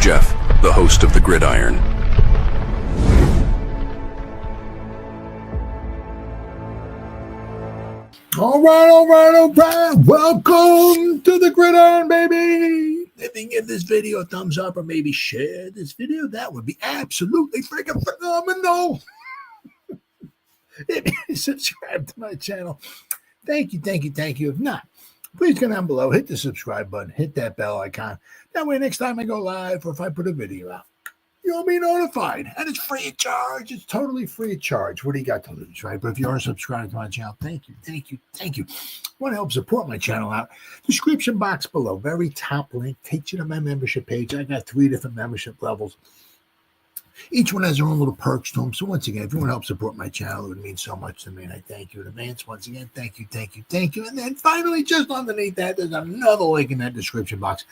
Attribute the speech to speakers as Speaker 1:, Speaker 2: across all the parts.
Speaker 1: Jeff, the host of the Gridiron.
Speaker 2: All right. Welcome to the Gridiron, baby. If you can give this video a thumbs up or maybe share this video, that would be absolutely freaking phenomenal. If you subscribe to my channel, thank you. If not, please go down below, hit the subscribe button, hit that bell icon. That way, next time I go live or if I put a video out, you'll be notified. And it's free of charge. It's totally free of charge. What do you got to lose, right? But if you are subscribed to my channel, thank you. Want to help support my channel out? Description box below, very top link, takes you to my membership page. I got 3 different membership levels. Each one has their own little perks to them. So once again, if you want to help support my channel, it would mean so much to me. And I thank you in advance. Once again, thank you. And then finally, just underneath that, there's another link in that description box.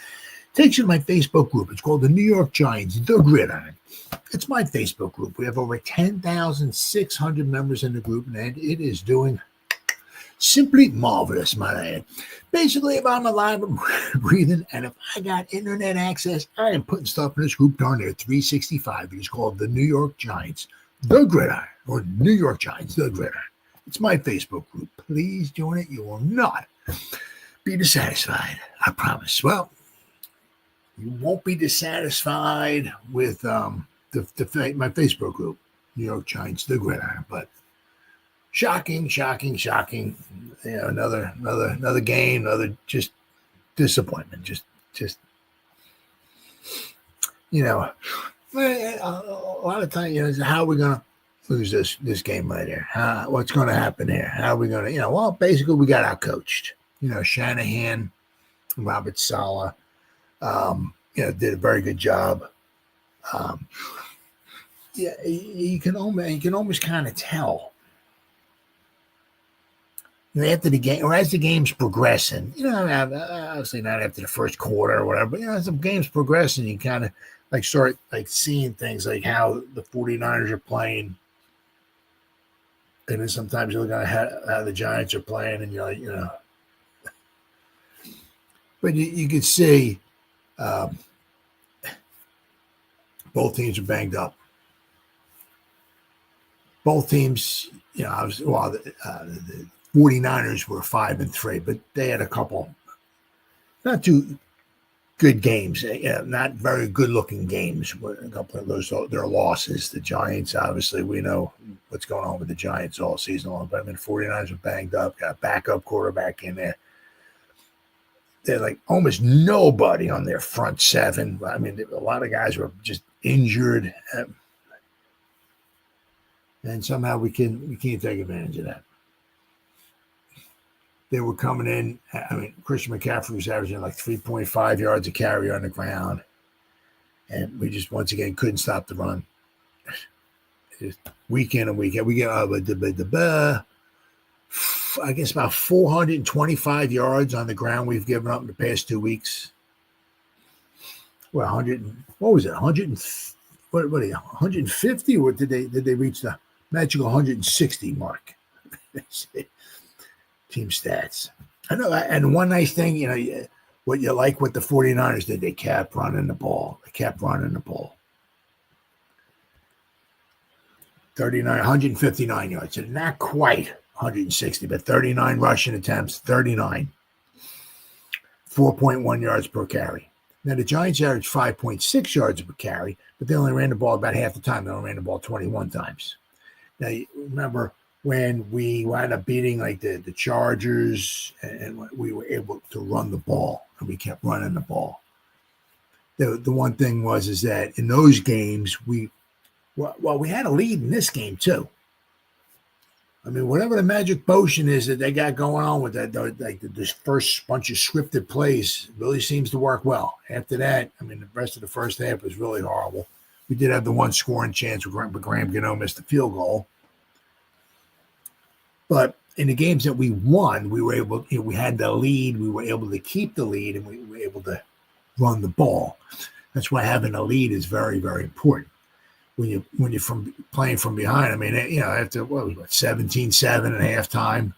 Speaker 2: Takes you to my Facebook group. It's called the New York Giants, The Gridiron. It's my Facebook group. We have over 10,600 members in the group, and it is doing simply marvelous, my man. Basically, if I'm alive and breathing, and if I got internet access, I am putting stuff in this group darn near 365. It is called the New York Giants, The Gridiron, or New York Giants, The Gridiron. It's my Facebook group. Please join it. You will not be dissatisfied. I promise. Well, you won't be dissatisfied with my Facebook group, New York Giants, The Gridiron. But shocking. You know, another game, another just disappointment. Just you know, a lot of times, you know, how are we gonna lose this game right here? What's going to happen here? How are we going to, well, basically we got outcoached. Shanahan, Robert Saleh. Did a very good job. You can almost kind of tell. After the game, or as the game's progressing, obviously not after the first quarter or whatever, but as the game's progressing, you kind of start seeing things like how the 49ers are playing. And then sometimes you look at how the Giants are playing, and you're like, but you could see. Both teams are banged up. Both teams, the 49ers were 5-3, but they had a couple not too good games, not very good-looking games. A couple of those, their losses. The Giants, obviously, we know what's going on with the Giants all season long, but the 49ers are banged up, got a backup quarterback in there. They're almost nobody on their front seven. I mean, a lot of guys were just injured, and somehow we can't take advantage of that. They were coming in. I mean, Christian McCaffrey was averaging 3.5 yards a carry on the ground, and we just once again couldn't stop the run. Just week in and week out, we get I guess about 425 yards on the ground we've given up in the past 2 weeks. Well, 150? Or did they reach the magical 160 mark? Team stats. I know. And one nice thing, what you like what the 49ers did, they kept running the ball. 159 yards. So not quite 160, but 39 rushing attempts, 39. 4.1 yards per carry. Now, the Giants averaged 5.6 yards per carry, but they only ran the ball about half the time. They only ran the ball 21 times. Now, you remember when we wound up beating the Chargers and we were able to run the ball, and we kept running the ball. The one thing is that in those games, we had a lead in this game too. I mean, whatever the magic potion is that they got going on with that, this first bunch of scripted plays really seems to work well. After that, I mean, the rest of the first half was really horrible. We did have the one scoring chance where Graham Gano missed the field goal. But in the games that we won, we were able, we had the lead, we were able to keep the lead, and we were able to run the ball. That's why having a lead is very, very important. When you're playing from behind, I mean, after 17-7 at halftime,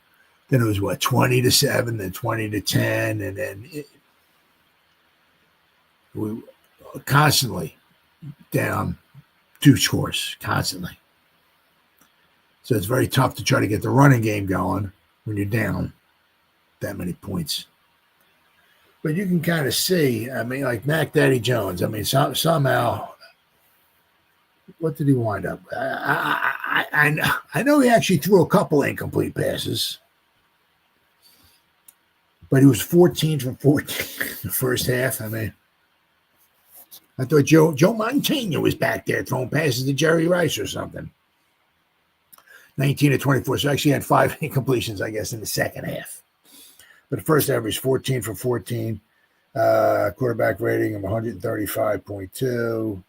Speaker 2: then it was 20-7, then 20-10, and then constantly down 2 scores, constantly. So it's very tough to try to get the running game going when you're down that many points. But you can kind of see, I mean, like Mac Daddy Jones, I mean, somehow, what did he wind up? I know he actually threw a couple incomplete passes, but he was 14 from 14 in the first half. I mean, I thought Joe Montana was back there throwing passes to Jerry Rice or something. 19 to 24. So actually had 5 incompletions, I guess, in the second half. But the first half was 14 for 14. Quarterback rating of 135.2.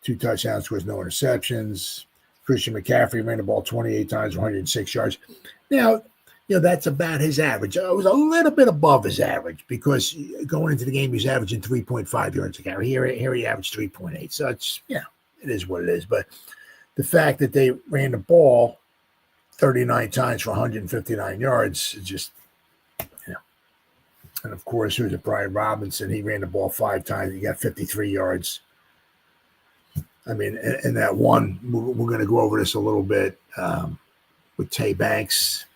Speaker 2: 2 touchdowns scores, no interceptions. Christian McCaffrey ran the ball 28 times, 106 yards. Now, that's about his average. It was a little bit above his average because going into the game, he's averaging 3.5 yards a carry. Here he averaged 3.8. So it's, it is what it is. But the fact that they ran the ball 39 times for 159 yards, is just, And of course, who's it? Brian Robinson. He ran the ball 5 times. He got 53 yards. I mean, and that one, we're going to go over this a little bit with Tay Banks.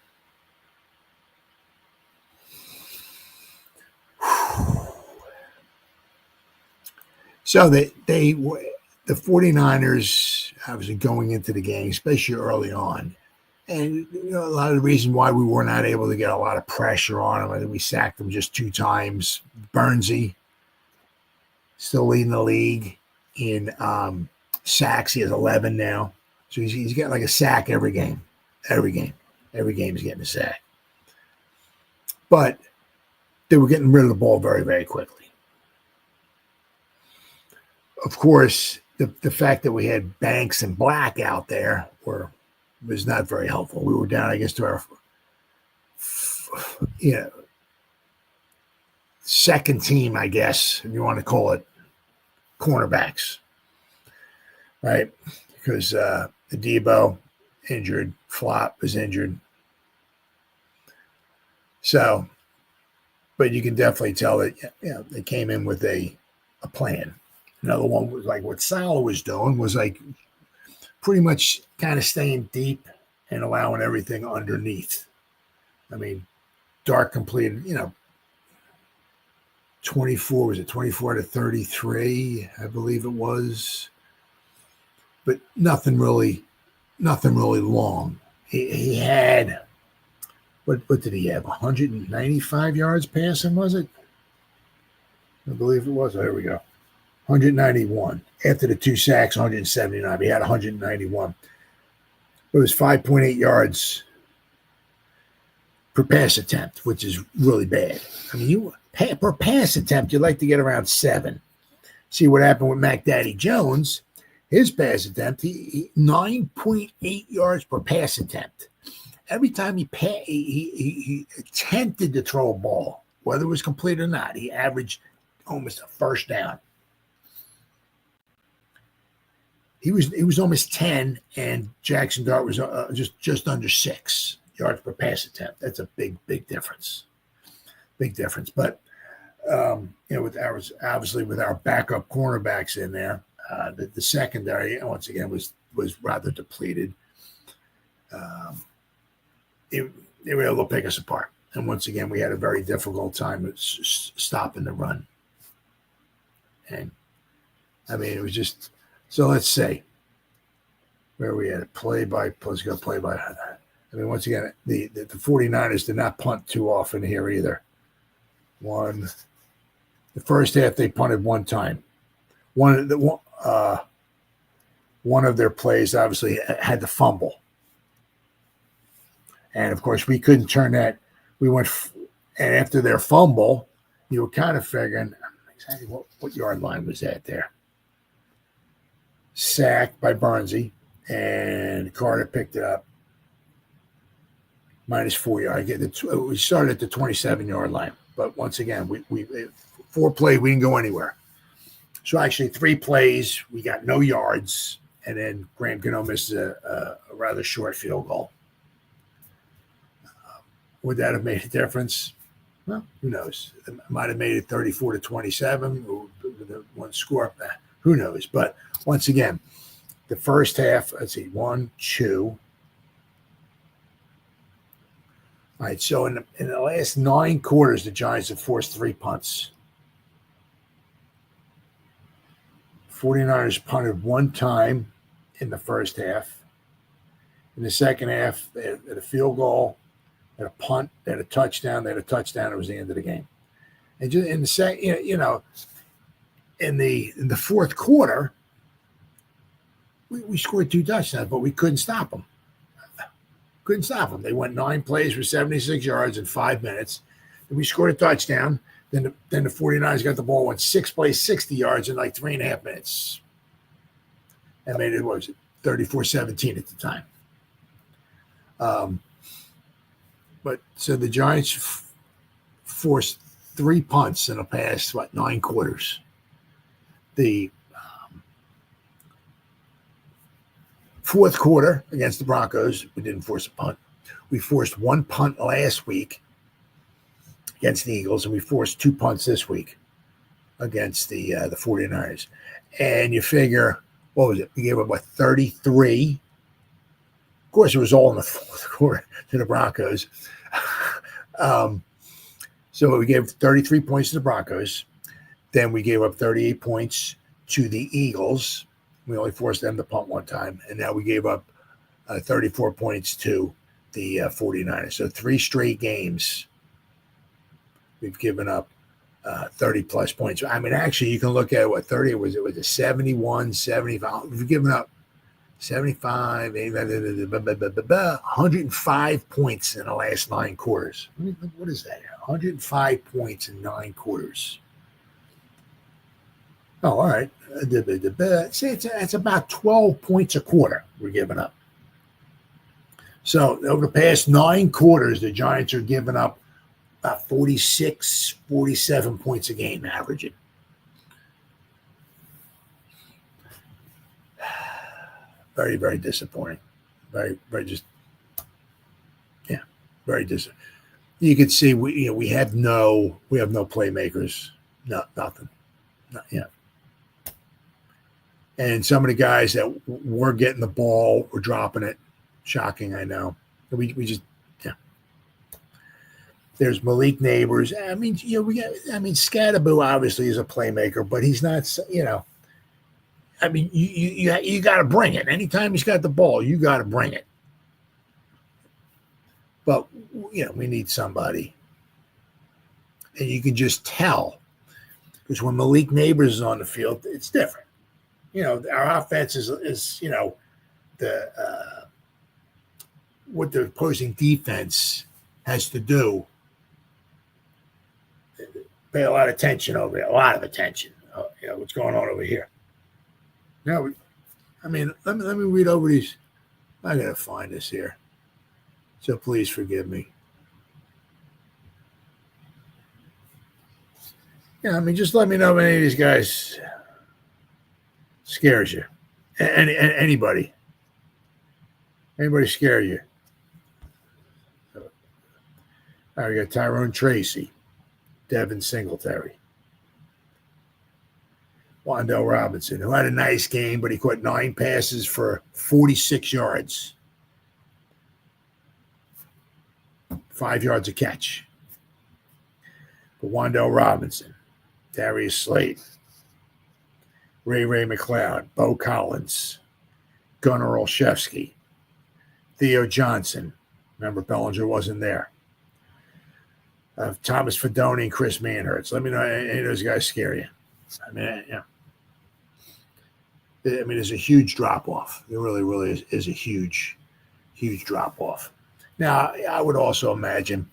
Speaker 2: So the 49ers, obviously going into the game, especially early on, and a lot of the reason why we were not able to get a lot of pressure on them, I think we sacked them just 2 times. Bernsey, still leading the league in sacks. He has 11 now. So he's getting like a sack every game. Every game he's getting a sack. But they were getting rid of the ball very, very quickly. Of course, the fact that we had Banks and Black out there was not very helpful. We were down, I guess, to our second team, I guess, if you want to call it, cornerbacks, right? Because Debo injured, Flop was injured. So, but you can definitely tell that they came in with a plan. Another one was like what Salah was doing was like pretty much kind of staying deep and allowing everything underneath. I mean, Dark completed, 24 to 33, I believe it was. But nothing really long. He had, what did he have? 195 yards passing, was it? I believe it was. Oh, here we go. 191. After the 2 sacks, 179. He had 191. It was 5.8 yards per pass attempt, which is really bad. I mean, per pass attempt, you'd like to get around 7. See what happened with Mac Daddy Jones. His pass attempt, he 9.8 yards per pass attempt. Every time he attempted to throw a ball, whether it was complete or not, he averaged almost a first down. He was almost 10, and Jackson Dart was just under 6 yards per pass attempt. That's a big difference. Big difference. But with our backup cornerbacks in there, the secondary once again was rather depleted. They were able to pick us apart, and once again we had a very difficult time stopping the run. And I mean, it was just. So let's say where we had let's go play by. I mean, once again, the 49ers did not punt too often here either. The first half they punted 1 time. One of their plays obviously had the fumble, and of course we couldn't turn that. We went, and after their fumble, you were kind of figuring exactly what yard line was that there. Sacked by Bernsey, and Carter picked it up. -4 yards. We started at the 27-yard line, but once again, we 4 plays, we didn't go anywhere. So actually 3 plays, we got no yards, and then Graham Gano missed a rather short field goal. Would that have made a difference? Well, who knows? It might have made it 34-27 with the one score. Who knows? But once again, the first half, let's see, 1, 2. All right, so in the last 9 quarters, the Giants have forced 3 punts. 49ers punted 1 time in the first half. In the second half, they had a field goal, they had a punt, they had a touchdown, it was the end of the game. And just in the in the fourth quarter, we scored 2 touchdowns, but we couldn't stop them. They went 9 plays for 76 yards in 5 minutes. And we scored a touchdown. Then the 49ers got the ball, went 6 plays, 60 yards in like 3.5 minutes. And made it, what was it, 34-17 at the time. But so the Giants forced 3 punts in the past, 9 quarters. The fourth quarter against the Broncos, we didn't force a punt. We forced 1 punt last week against the Eagles, and we forced 2 punts this week against the 49ers. And you figure, what was it? We gave up, 33? Of course, it was all in the fourth quarter to the Broncos. So we gave 33 points to the Broncos. Then we gave up 38 points to the Eagles. We only forced them to punt 1 time. And now we gave up 34 points to the 49ers. So 3 straight games, we've given up 30-plus points. I mean, actually, you can look at what 30 was. It was a 71, 75. We've given up 75, 105 points in the last 9 quarters. What is that? 105 points in 9 quarters. Oh, all right. See, it's about 12 points a quarter we're giving up. So over the past 9 quarters, the Giants are giving up about 46, 47 points a game averaging. Very, very disappointing. Very, very very disappointing. You can see we have no playmakers. Nothing. And some of the guys that were getting the ball were dropping it. Shocking, I know. We just There's Malik Neighbors. I mean, Scatterboo obviously is a playmaker, but he's not. I mean, you got to bring it. Anytime he's got the ball, you got to bring it. But we need somebody, and you can just tell because when Malik Neighbors is on the field, it's different. Our offense is what the opposing defense has to do. Pay a lot of attention over here. A lot of attention. What's going on over here? Now, let me read over these. I gotta find this here. So please forgive me. Just let me know if any of these guys scares you. Anybody scare you? All right, we got Tyrone Tracy, Devin Singletary, Wan'Dale Robinson, who had a nice game, but he caught 9 passes for 46 yards, 5 yards a catch. But Wan'Dale Robinson, Darius Slade, Ray McLeod, Bo Collins, Gunnar Olszewski, Theo Johnson. Remember, Bellinger wasn't there. Thomas Fedoni and Chris Manhurts. Let me know any of those guys scare you. There's a huge drop-off. There really, really is a huge, huge drop-off. Now, I would also imagine,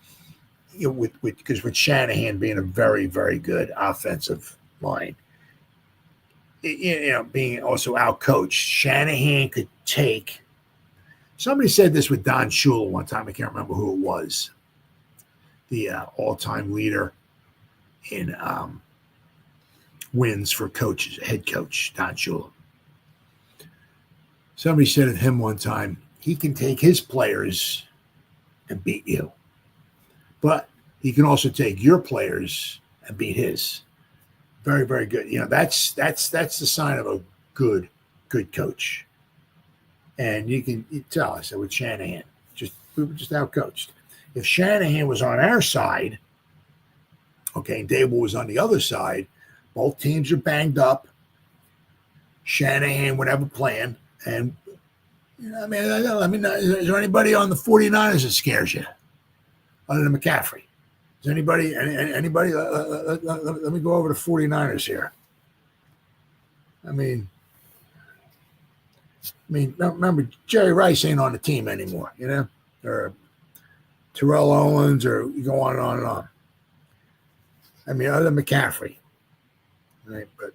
Speaker 2: because with Shanahan being a very, very good offensive line, being also out-coached, Shanahan could take. Somebody said this with Don Shula one time. I can't remember who it was. The all-time leader in wins for coaches, head coach, Don Shula. Somebody said of him one time, he can take his players and beat you. But he can also take your players and beat his. Very, very good. That's the sign of a good coach. And you tell us that with Shanahan, we were just outcoached. If Shanahan was on our side, okay, Dable was on the other side, both teams are banged up. Shanahan would have a plan. And, is there anybody on the 49ers that scares you other than McCaffrey? Is anybody, let me go over the 49ers here. Remember, Jerry Rice ain't on the team anymore, or Terrell Owens, or you go on and on and on. Other than McCaffrey, right? But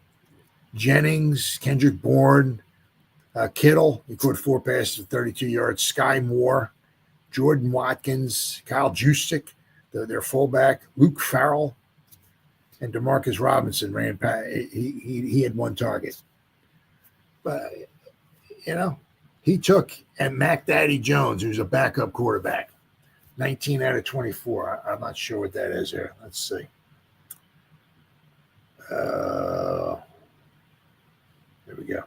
Speaker 2: Jennings, Kendrick Bourne, Kittle, he caught 4 passes for 32 yards. Sky Moore, Jordan Watkins, Kyle Juszczyk, their fullback, Luke Farrell, and Demarcus Robinson ran past. He had 1 target. But, he took and Mac Daddy Jones, who's a backup quarterback, 19 out of 24. I'm not sure what that is there. Let's see. There we go.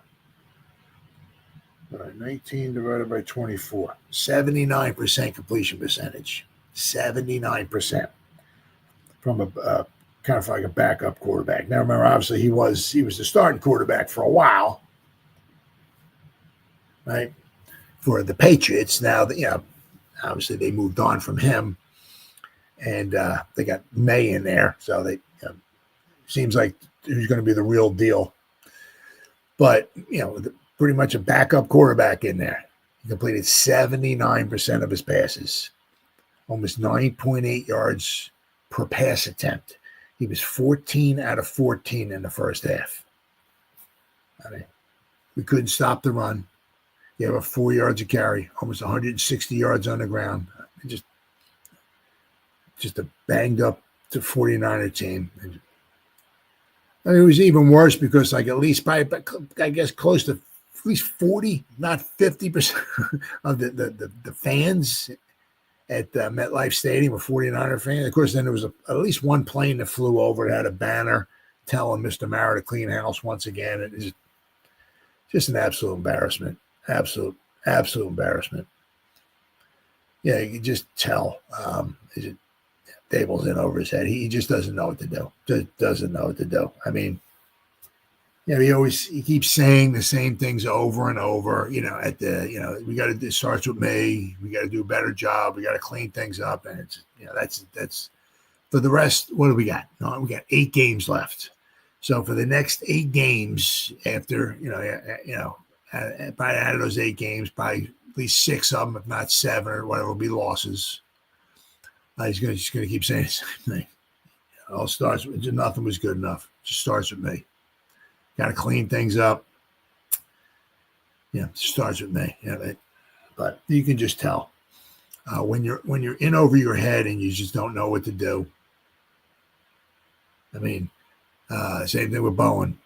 Speaker 2: All right, 19 divided by 24. 79% completion percentage. 79% from a kind of like a backup quarterback. Now, remember, obviously, he was the starting quarterback for a while, right? For the Patriots. Now, obviously, they moved on from him, and they got May in there, so they seems like he's going to be the real deal. But pretty much a backup quarterback in there. He completed 79% of his passes, almost 9.8 yards per pass attempt. He was 14 out of 14 in the first half. We couldn't stop the run. You have 4 yards a carry, almost 160 yards on the ground. Just a banged up 49er team. It was even worse because at least probably, I guess, close to at least 40, not 50% of the fans at MetLife Stadium were 49er fans. Of course, then there was at least one plane that flew over. It had a banner telling Mr. Mara to clean house once again. It is just an absolute embarrassment. Absolute embarrassment. Yeah, you can just tell. Dable's in over his head. He just doesn't know what to do. Just doesn't know what to do. He keeps saying the same things over and over. We got to. It starts with me. We got to do a better job. We got to clean things up, and it's that's for the rest. What do we got? No, we got 8 games left. So for the next 8 games, after probably out of those 8 games, probably at least 6 of them, if not 7 or whatever, will be losses. He's going to keep saying the same thing. It all starts with nothing was good enough. It just starts with me. Got to clean things up. It starts with me. But you can just tell when you're in over your head and you just don't know what to do. Same thing with Bowen.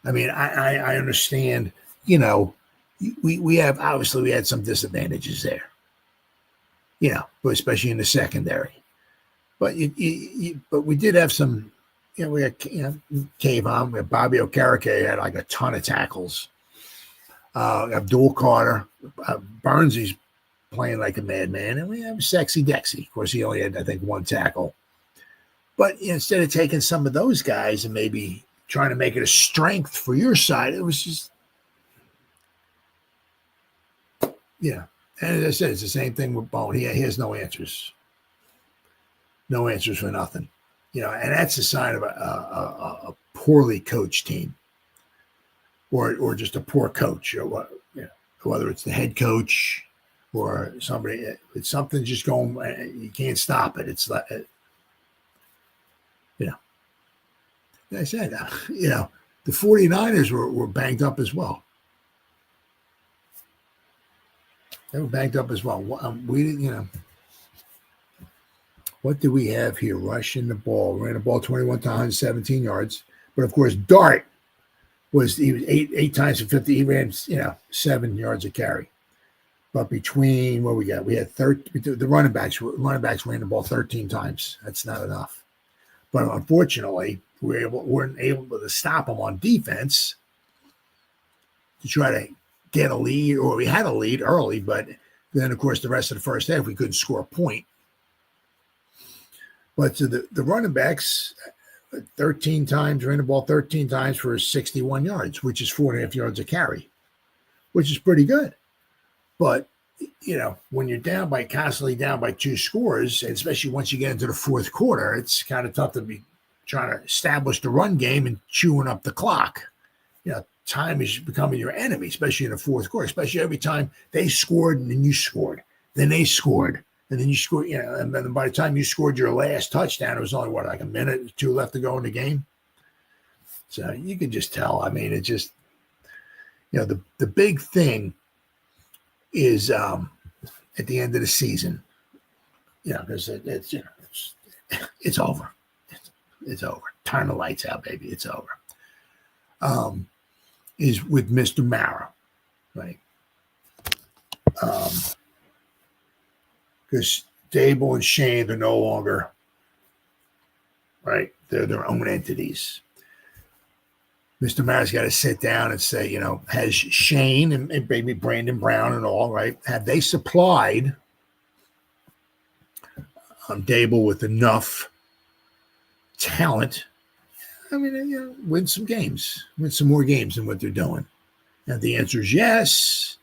Speaker 2: I understand. We have obviously we had some disadvantages there. But especially in the secondary. But but we did have some. We had Cave on. We had Bobby Okereke had like a ton of tackles. Abdul Carter, Burnsy's playing like a madman, and we have Sexy Dexy. Of course, he only had, I think, 1 tackle. But instead of taking some of those guys and maybe trying to make it a strength for your side, it was just, And as I said, it's the same thing with Bone. He has no answers. No answers for nothing. And that's a sign of a poorly coached team, or just a poor coach, or what, whether it's the head coach or somebody. It's something just going. You can't stop it. It's like, I said, the 49ers were banged up as well. They were banged up as well. What do we have here? Rushing the ball. Ran the ball 21 to 117 yards. But, of course, Dart he was 8 times for 50. He ran, 7 yards a carry. But between what we got, we had the running backs. Running backs ran the ball 13 times. That's not enough. But unfortunately, we weren't able to stop them on defense to try to get a lead, or we had a lead early, but then, of course, the rest of the first half, we couldn't score a point. But so the running backs, 13 times, ran the ball 13 times for 61 yards, which is 4.5 yards a carry, which is pretty good. But, when you're constantly down by 2 scores, and especially once you get into the fourth quarter, it's kind of tough to be trying to establish the run game and chewing up the clock. Time is becoming your enemy, especially in the fourth quarter, especially every time they scored and then you scored. Then they scored. And then you scored, and then by the time you scored your last touchdown, it was only, like a minute or 2 left to go in the game. So you can just tell. I mean, it just, the big thing is at the end of the season, because it's over. It's over. Turn the lights out, baby. It's over. Is with Mr. Mara, right? Because Dable and Shane are no longer, right? They're their own entities. Mr. Mara's got to sit down and say, has Shane and maybe Brandon Brown and all, right? Have they supplied Dable with enough talent? I mean, win some more games than what they're doing. And the answer is yes.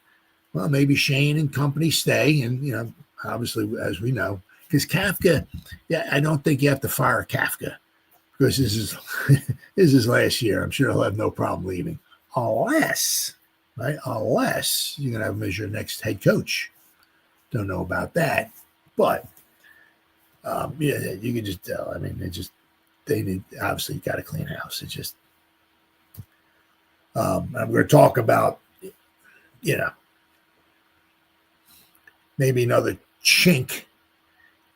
Speaker 2: Well, maybe Shane and company stay. And, obviously, as we know, because Kafka, I don't think you have to fire Kafka because this is his last year. I'm sure he'll have no problem leaving. Unless you're going to have him as your next head coach. Don't know about that. But, you can just tell. I mean, they need, obviously got to clean house. It's just, I'm going to talk about, maybe another chink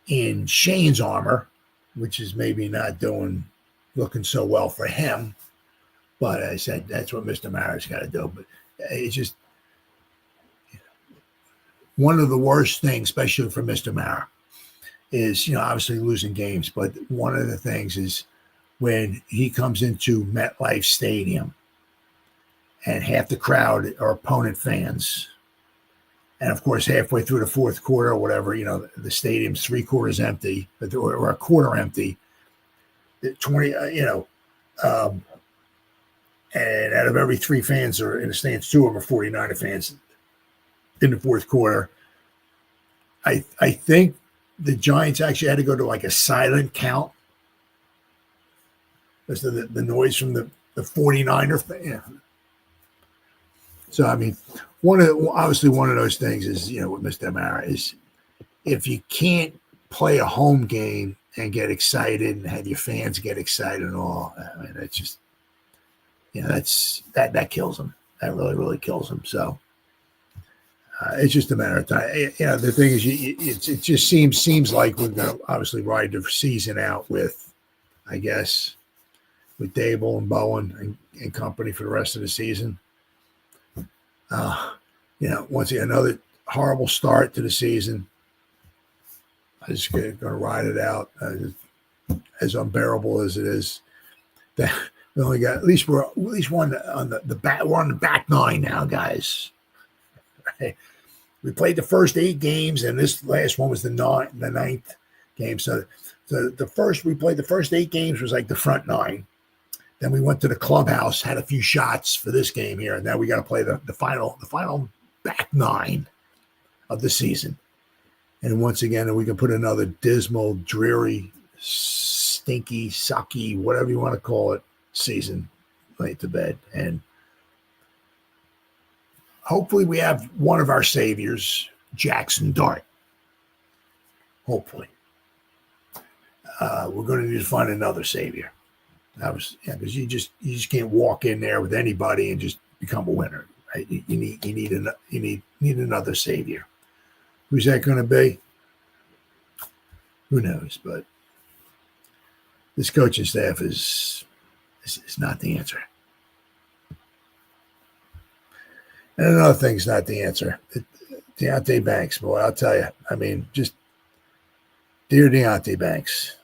Speaker 2: in Shane's armor, which is maybe not looking so well for him. But I said, that's what Mr. Mara's got to do. But it's just one of the worst things, especially for Mr. Mara, is, obviously losing games. But one of the things is when he comes into MetLife Stadium and half the crowd are opponent fans. And of course, halfway through the fourth quarter or whatever, the stadium's 3/4 empty or a quarter empty. 20, and out of every 3 fans are in the stands, 2 of them are 49er fans in the fourth quarter. I think the Giants actually had to go to like a silent count because of the noise from the 49er fan. So, I mean, obviously one of those things is, with Mr. Mara is if you can't play a home game and get excited and have your fans get excited and all, I mean, it's just, that kills them. That really, really kills them. So it's just a matter of time. The thing is, it just seems like we're going to obviously ride the season out with, I guess, with Dable and Bowen and company for the rest of the season. Once again, another horrible start to the season. I'm just going to ride it out as unbearable as it is. That we only got at least one on the back. We're on the back 9 now, guys. Right? We played the first 8 games, and this last one was the 9th game. So we played the first 8 games was like the front 9. Then we went to the clubhouse, had a few shots for this game here, and now we got to play the final back 9 of the season. And once again, we can put another dismal, dreary, stinky, sucky, whatever you want to call it, season right to bed. And hopefully we have one of our saviors, Jackson Dart. Hopefully. We're going to need to find another savior. Because you just can't walk in there with anybody and just become a winner, right? You need another savior. Who's that going to be? Who knows? But this coaching staff is not the answer. And another thing's not the answer. Deontay Banks, boy, I'll tell you. I mean, just dear Deontay Banks,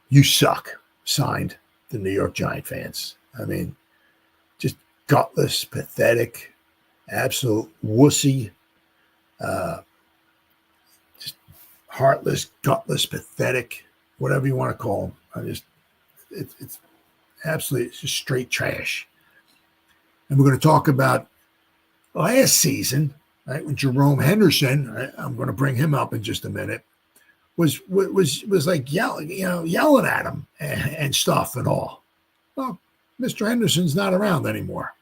Speaker 2: you suck. Signed the New York Giant fans. I mean, just gutless, pathetic, absolute wussy, just heartless, gutless, pathetic, whatever you want to call him. It's absolutely, it's just straight trash. And we're going to talk about last season, right? When Jerome Henderson, right, I'm going to bring him up in just a minute, was like yelling at him and stuff and all. Well, Mr. Henderson's not around anymore.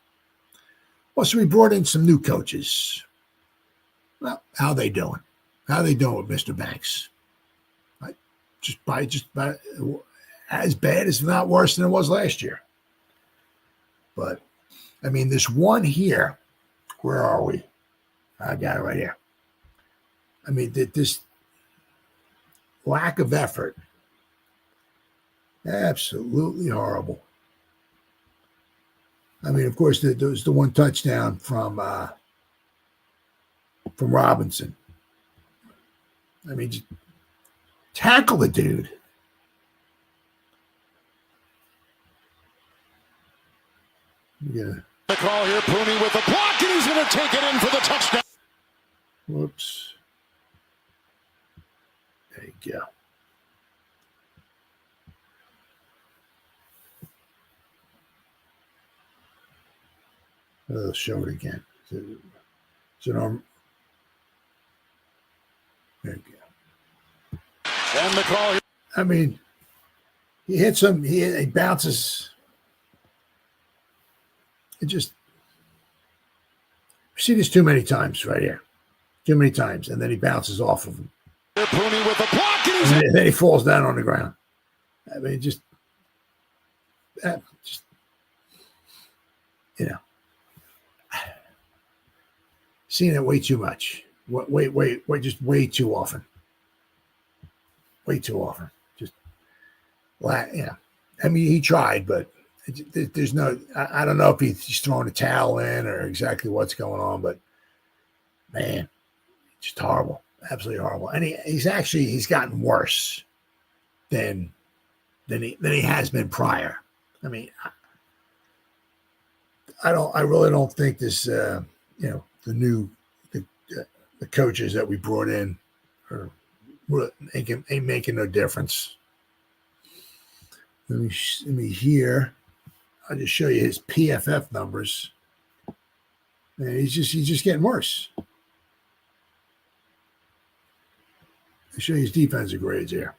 Speaker 2: Well, so we brought in some new coaches. Well, how they doing? How they doing with Mr. Banks? Right? Just by as bad as not worse than it was last year. But I mean, this one here, where are we? I got it right here. I mean, this lack of effort, absolutely horrible. I mean, of course, there was the one touchdown from Robinson. I mean, just tackle the dude. Yeah.
Speaker 3: The call here, Pooney with the block, and he's going to take it in for the touchdown.
Speaker 2: Whoops. There you go. I'll show it again. There you go.
Speaker 3: And the call here.
Speaker 2: I mean, he hits him, he bounces. It just, I've seen this too many times right here. Too many times. And then he bounces off of him.
Speaker 3: Pooney with the block, and
Speaker 2: then he falls down on the ground. I mean, just, you know, seen it way too much. Wait, just way too often. Way too often. Just, yeah. I mean, he tried, but there's no, I don't know if he's throwing a towel in or exactly what's going on, but man, just horrible. Absolutely horrible. And he's gotten worse than he has been prior. I mean, I really don't think this, the coaches that we brought in ain't making no difference. Let me here. I'll just show you his PFF numbers. And he's just getting worse. I'll show you his defensive grades here.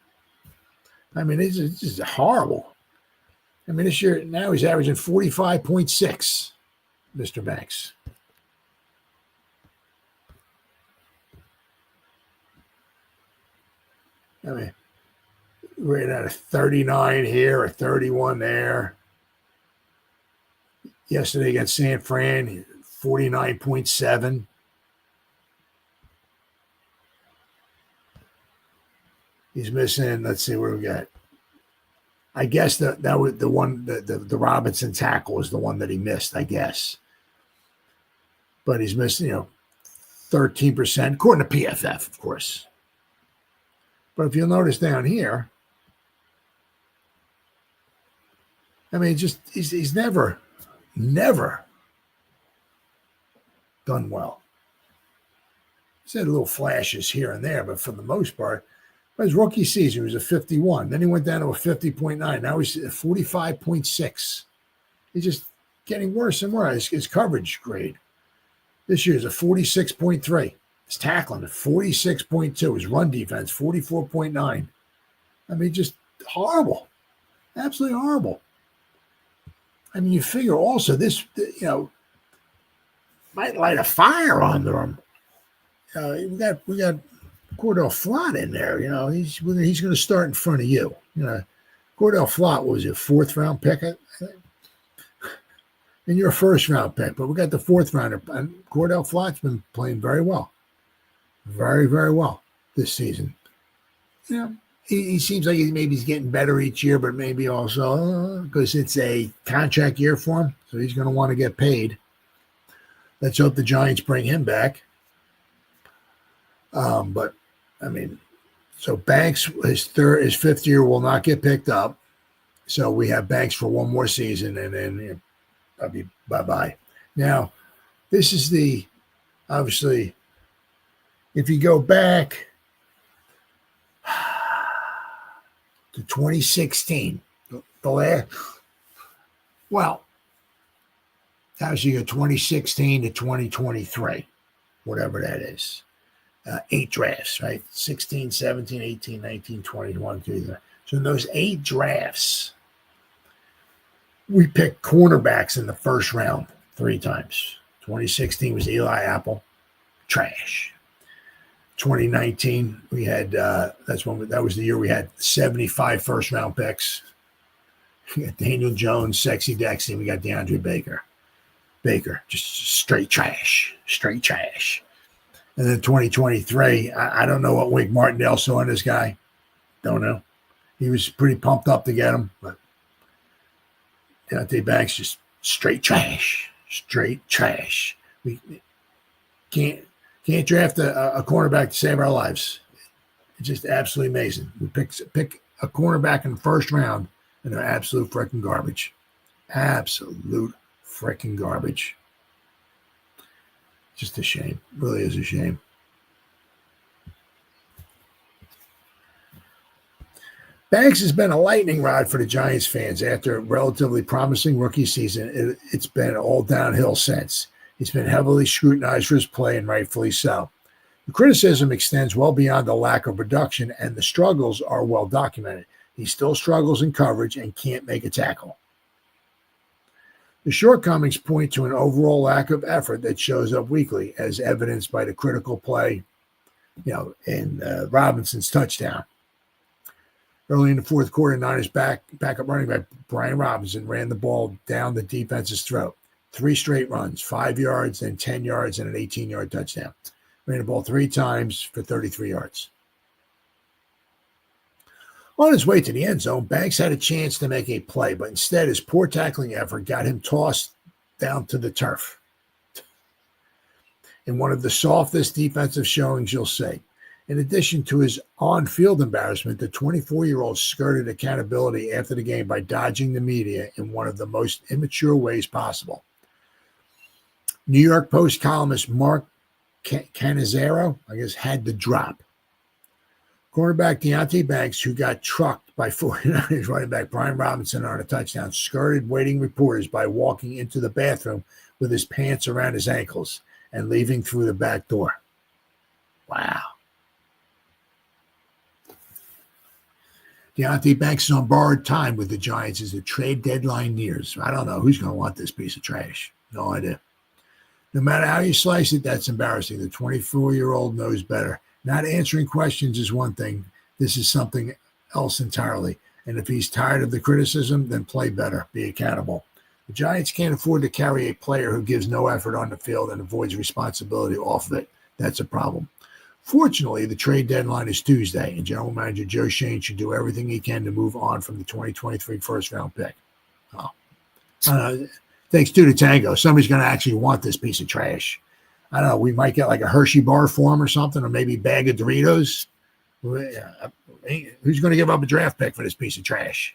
Speaker 2: I mean, it's just horrible. I mean, this year now he's averaging 45.6, Mr. Banks. I mean, we're at a 39 here, a 31 there. Yesterday against San Fran, 49.7. He's missing, let's see where we got. I guess that was the one, the Robinson tackle was the one that he missed, I guess. But he's missing, 13%, according to PFF, of course. But if you'll notice down here, I mean, he's never done well. He's had little flashes here and there, but for the most part, his rookie season was a 51. Then he went down to a 50.9. Now he's at 45.6. He's just getting worse and worse. His coverage grade this year is a 46.3. His tackling at 46.2. His run defense, 44.9. I mean, just horrible. Absolutely horrible. I mean, you figure also this, might light a fire under him. We got Cordell Flott in there. He's going to start in front of you. Cordell Flott was a fourth-round pick, I think. And you're a first-round pick, but we got the fourth rounder. And Cordell Flott's been playing very well. Very, very well this season. He seems like he's getting better each year, but maybe also because it's a contract year for him, so he's going to want to get paid. Let's hope the Giants bring him back. But I mean, so Banks, his fifth year will not get picked up. So we have Banks for one more season, and then probably bye-bye. Now, this is obviously, if you go back to 2016, actually 2016 to 2023, whatever that is. 8 drafts, right? 16, 17, 18, 19, 20, 1, 2, 3. So in those 8 drafts, we picked cornerbacks in the first round 3 times. 2016 was Eli Apple, trash. 2019, we had that was the year we had 75 first round picks. We got Daniel Jones, Sexy Dexy, and we got DeAndre Baker. Just straight trash. And then 2023, I don't know what Wink Martindale saw in this guy. Don't know. He was pretty pumped up to get him, but Deontay Banks just straight trash. We can't draft a cornerback to save our lives. It's just absolutely amazing. We pick a cornerback in the first round, and they're absolute freaking garbage. Absolute freaking garbage. Just a shame. It really is a shame. Banks has been a lightning rod for the Giants fans. After a relatively promising rookie season, it's been all downhill since. He's been heavily scrutinized for his play, and rightfully so. The criticism extends well beyond the lack of production, and the struggles are well documented. He still struggles in coverage and can't make a tackle. The shortcomings point to an overall lack of effort that shows up weekly, as evidenced by the critical play, in Robinson's touchdown. Early in the fourth quarter, Niners backup running back Brian Robinson ran the ball down the defense's throat. 3 straight runs, 5 yards, then 10 yards, and an 18-yard touchdown. Ran the ball 3 times for 33 yards. On his way to the end zone, Banks had a chance to make a play, but instead his poor tackling effort got him tossed down to the turf. In one of the softest defensive showings you'll see. In addition to his on-field embarrassment, the 24-year-old skirted accountability after the game by dodging the media in one of the most immature ways possible. New York Post columnist Mark Cannizzaro, had the drop. Cornerback Deontay Banks, who got trucked by 49ers running back Brian Robinson on a touchdown, skirted waiting reporters by walking into the bathroom with his pants around his ankles and leaving through the back door. Wow. Deontay Banks is on borrowed time with the Giants as the trade deadline nears. I don't know who's going to want this piece of trash. No idea. No matter how you slice it, that's embarrassing. The 24-year-old knows better. Not answering questions is one thing. This is something else entirely. And if he's tired of the criticism, then play better. Be accountable. The Giants can't afford to carry a player who gives no effort on the field and avoids responsibility off of it. That's a problem. Fortunately, the trade deadline is Tuesday, and General Manager Joe Schoen should do everything he can to move on from the 2023 first-round pick. Takes 2 to tango. Somebody's going to actually want this piece of trash. I don't know. We might get like a Hershey bar for him or something, or maybe a bag of Doritos. Who's going to give up a draft pick for this piece of trash?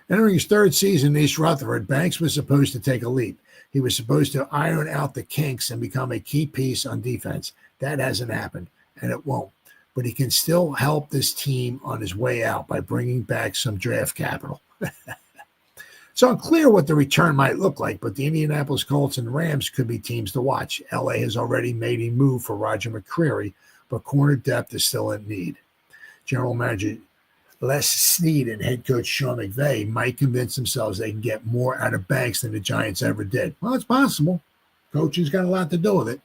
Speaker 2: Entering his 3rd season in East Rutherford, Banks was supposed to take a leap. He was supposed to iron out the kinks and become a key piece on defense. That hasn't happened, and it won't. But he can still help this team on his way out by bringing back some draft capital. It's unclear what the return might look like, but the Indianapolis Colts and Rams could be teams to watch. LA has already made a move for Roger McCreary, but corner depth is still in need. General Manager Les Snead and head coach Sean McVay might convince themselves they can get more out of Banks than the Giants ever did. Well, it's possible. Coaching's got a lot to do with it.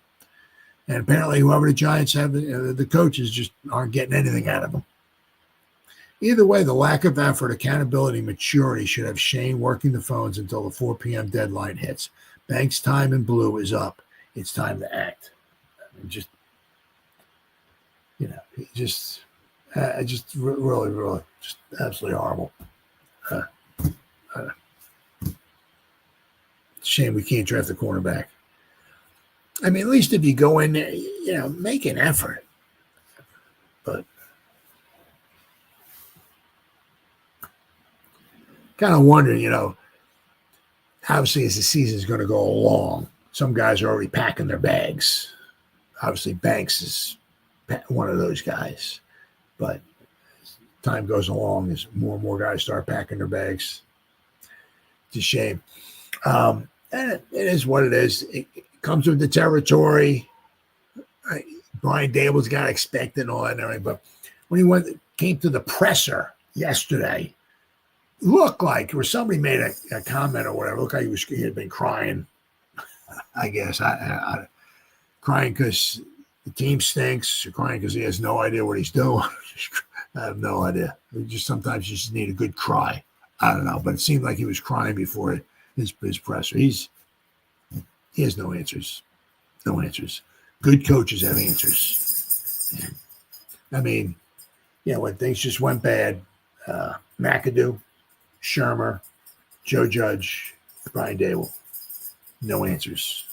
Speaker 2: And apparently whoever the Giants have, the coaches just aren't getting anything out of them. Either way, the lack of effort, accountability, maturity should have Shane working the phones until the 4 p.m. deadline hits. Banks' time in blue is up. It's time to act. Really, just absolutely horrible. Shame we can't draft a cornerback. I mean, at least if you go in there, make an effort. But kind of wondering, obviously as the season's going to go along, some guys are already packing their bags. Obviously, Banks is one of those guys. But as time goes along, as more and more guys start packing their bags, it's a shame. And it is what it is. It comes with the territory. Brian Dable's got expected and all that and everything. But when he came to the presser yesterday, looked like, or somebody made a comment or whatever, looked like he had been crying, I guess. I crying because the team stinks, or crying because he has no idea what he's doing. I have no idea. Sometimes you just need a good cry. I don't know, but it seemed like he was crying before his presser. He has no answers. No answers. Good coaches have answers. And, I mean, when things just went bad, McAdoo, Shermer, Joe Judge, Brian Dable, no answers.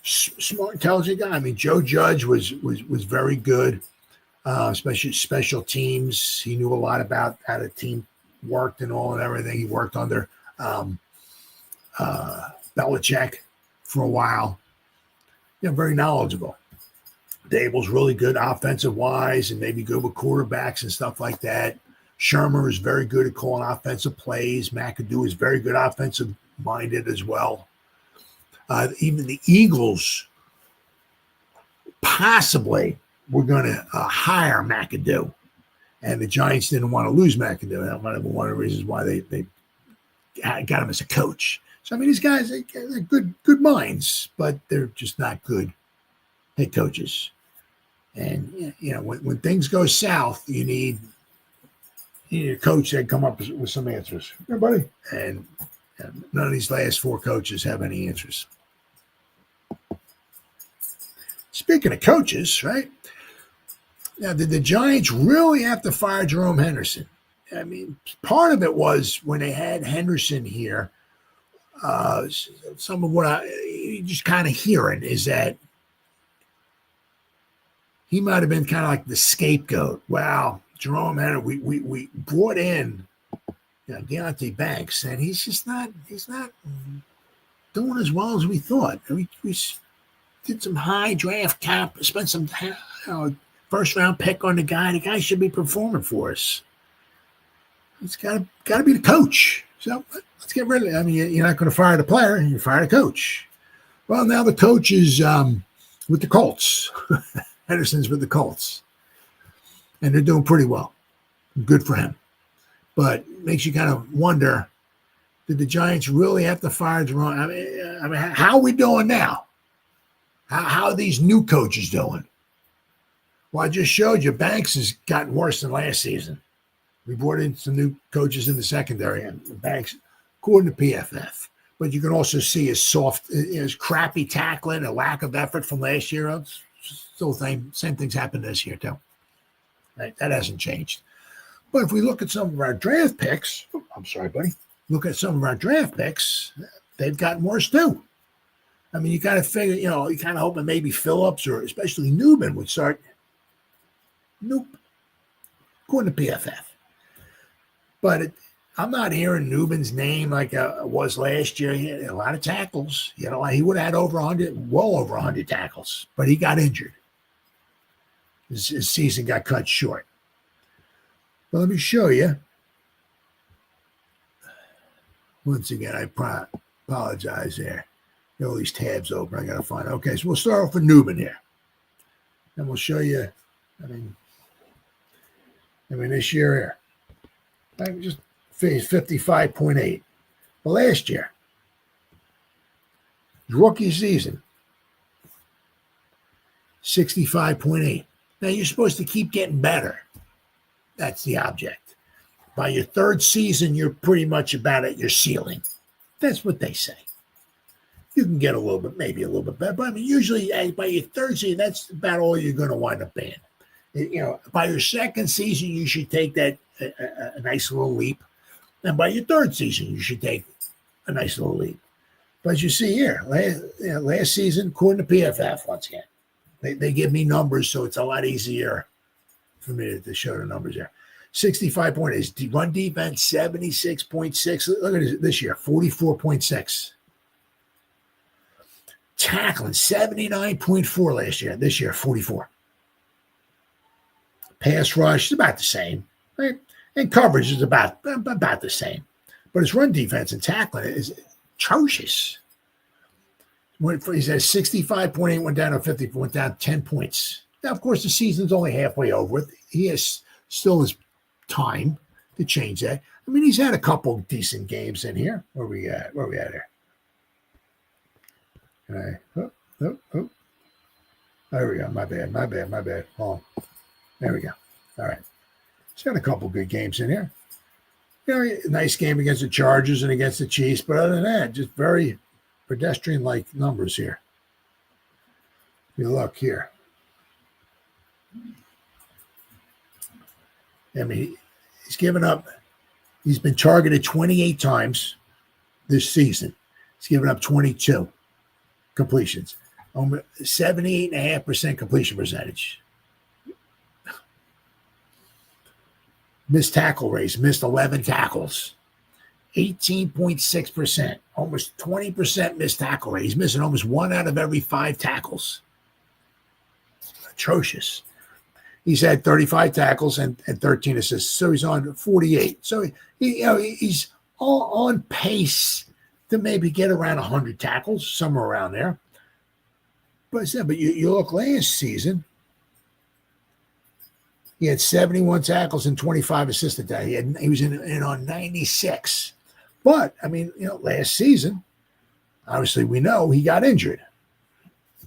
Speaker 2: Smart, intelligent guy. I mean, Joe Judge was very good, especially special teams. He knew a lot about how the team worked and all and everything. He worked under Belichick for a while. Very knowledgeable. Dable's really good offensive-wise and maybe good with quarterbacks and stuff like that. Shermer is very good at calling offensive plays. McAdoo is very good offensive-minded as well. Even the Eagles possibly were going to hire McAdoo, and the Giants didn't want to lose McAdoo. That might have been one of the reasons why they got him as a coach. So, I mean, these guys, they're good minds, but they're just not good head coaches. And, when things go south, you need a coach that can come up with some answers. Yeah, buddy. And none of these last four coaches have any answers. Speaking of coaches, right? Now, did the Giants really have to fire Jerome Henderson? I mean, part of it was when they had Henderson here, some of what I just kind of hearing is that he might have been kind of like the scapegoat. Wow, Jerome Henderson, we brought in Deontay Banks, and he's not doing as well as we thought. We did some high draft cap, spent some first round pick on the guy. The guy should be performing for us. It's got to be the coach. So let's get rid of it. I mean, you're not going to fire the player, you fire the coach. Well, now the coach is with the Colts. Henderson's with the Colts. And they're doing pretty well. Good for him. But it makes you kind of wonder, did the Giants really have to fire Jerome? I mean, how are we doing now? How are these new coaches doing? Well, I just showed you Banks has gotten worse than last season. We brought in some new coaches in the secondary, and Banks, according to PFF. But you can also see his crappy tackling, a lack of effort from last year. Still same things happened this year, too. Right? That hasn't changed. But if we look at some of our draft picks, I'm sorry, buddy. Look at some of our draft picks, they've gotten worse, too. I mean, you got to figure, you kind of hoping maybe Phillips or especially Newman would start. Nope. According to PFF. But I'm not hearing Newman's name like it was last year. He had a lot of tackles. He would have had well over 100 tackles, but he got injured. His season got cut short. But let me show you. Once again, I apologize there. All these tabs open. I got to find. Okay, so we'll start off with Newman here. And we'll show you, I mean this year here. I can just finish 55.8. But last year, his rookie season, 65.8. Now, you're supposed to keep getting better. That's the object. By your third season, you're pretty much about at your ceiling. That's what they say. You can get maybe a little bit better. But I mean, usually by your third season, that's about all you're going to wind up being. By your second season, you should take that a nice little leap. And by your third season, you should take a nice little leap. But you see here, last season, according to PFF, once again, they give me numbers, so it's a lot easier for me to show the numbers there. 65.8. Run defense, 76.6. Look at this year, 44.6. Tackling, 79.4 last year. This year, 44. Pass rush is about the same, right? And coverage is about the same. But his run defense and tackling is atrocious. He says 65.8 went down to 50, went down 10 points. Now, of course, the season's only halfway over. He has still his time to change that. I mean, he's had a couple decent games in here. Where we at here? All right. Oh. There we go. My bad. Oh, there we go. All right. He's got a couple good games in here. Nice game against the Chargers and against the Chiefs. But other than that, just very pedestrian-like numbers here. You look here. I mean, he's been targeted 28 times this season. He's given up 22 completions. 78.5% completion percentage. Missed tackle rates, missed 11 tackles. 18.6%, almost 20% missed tackle rate. He's missing almost 1 out of every 5 tackles. Atrocious. He's had 35 tackles and 13 assists, so he's on 48. So he's all on pace to maybe get around 100 tackles, somewhere around there. But you look last season, he had 71 tackles and 25 assists a day. He was in on 96. But, I mean, last season, obviously we know he got injured.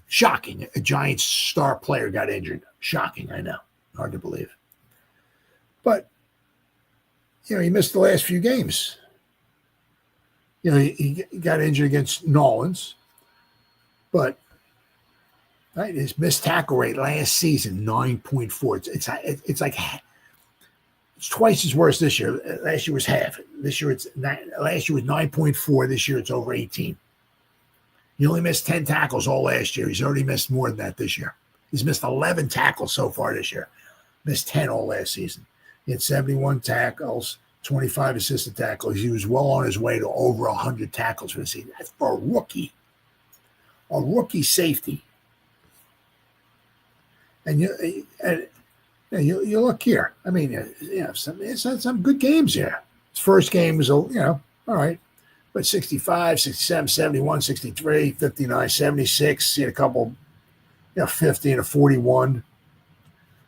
Speaker 2: Shocking. A Giants star player got injured. Shocking, I know. Hard to believe. But, he missed the last few games. He got injured against Nolans. But, right, his missed tackle rate last season, 9.4. It's like it's twice as worse this year. Last year was half. Last year was 9.4. This year it's over 18. He only missed 10 tackles all last year. He's already missed more than that this year. He's missed 11 tackles so far this year. Missed 10 all last season. He had 71 tackles, 25 assisted tackles. He was well on his way to over 100 tackles for the season. That's for a rookie safety. And you look here. I mean, some good games here. His first game was, all right. But 65, 67, 71, 63, 59, 76. He had a couple, 50 and a 41.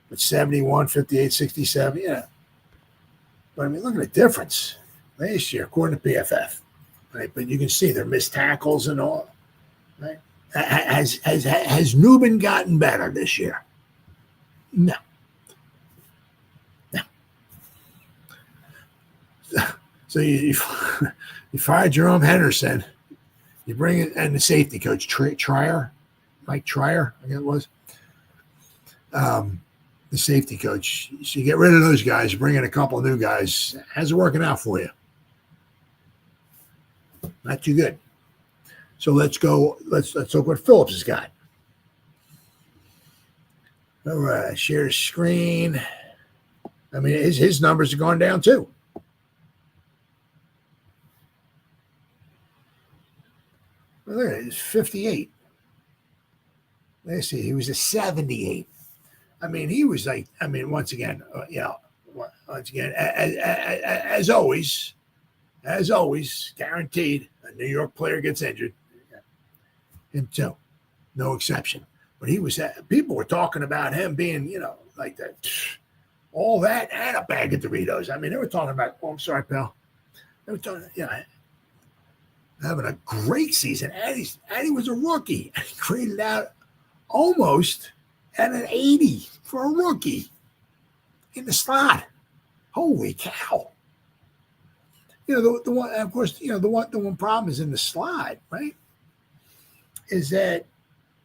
Speaker 2: But 71, 58, 67, yeah. But I mean, look at the difference last year, according to PFF. Right? But you can see their missed tackles and all. Right? Has Newman gotten better this year? No. So you fired Jerome Henderson. You bring in and the safety coach, Mike Trier, I guess it was. The safety coach. So you get rid of those guys, you bring in a couple of new guys. How's it working out for you? Not too good. So let's go. Let's look what Phillips has got. All right, share screen. I mean, his numbers are going down too. Well, there it is, 58. Let's see, he was a 78. I mean, he was like, once again, as always, guaranteed, a New York player gets injured. Him too, no exception. But he was, people were talking about him being, like that, all that and a bag of Doritos. I mean, they were talking about, I'm sorry, pal. They were talking, having a great season. And he was a rookie. And he graded out almost at an 80 for a rookie in the slot. Holy cow. The one, of course, the one problem is in the slot, right? Is that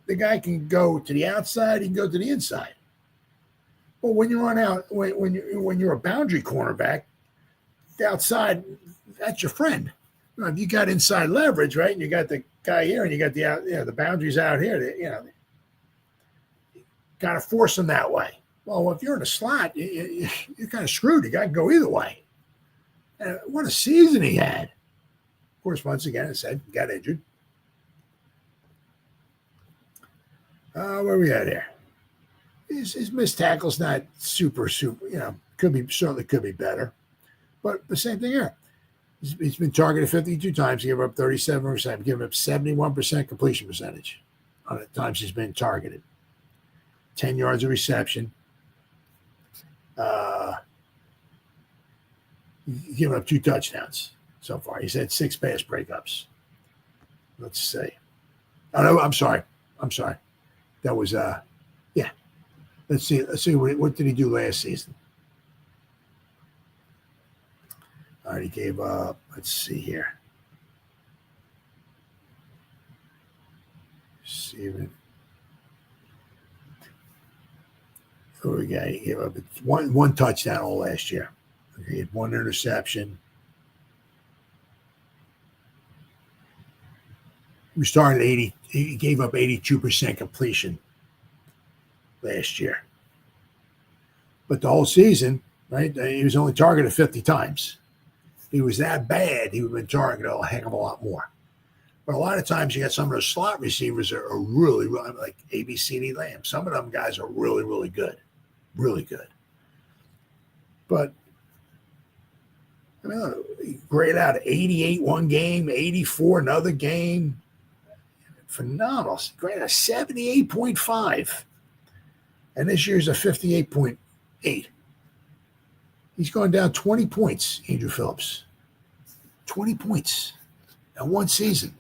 Speaker 2: the guy can go to the outside, he can go to the inside. But when you're when you're a boundary cornerback, the outside, that's your friend. If you got inside leverage, right, and you got the guy here, and you got the boundaries out here, got to force them that way. Well, if you're in a slot, you're kind of screwed. You got to go either way. And what a season he had. Of course, once again, I said, got injured. Where we at here? His missed tackle's not super, certainly could be better. But the same thing here. He's been targeted 52 times. He gave up 37%, giving up 71% completion percentage on the times he's been targeted. 10 yards of reception. Giving up 2 touchdowns so far. He's had 6 pass breakups. Let's see. Oh, no, I'm sorry. That was, yeah. Let's see. What did he do last season? All right, he gave up. Let's see here. Receiving. Who we got? He gave up one touchdown all last year. He had 1 interception. He started 80. He gave up 82% completion last year. But the whole season, right? He was only targeted 50 times. If he was that bad, he would have been targeted a heck of a lot more. But a lot of times you got some of those slot receivers that are really, really like ABCD Lamb. Some of them guys are really, really good. Really good. But, I mean, he graded out 88 one game, 84 another game. Phenomenal. He graded out 78.5. And this year's a 58.8. He's gone down 20 points, Andrew Phillips. 20 points in one season.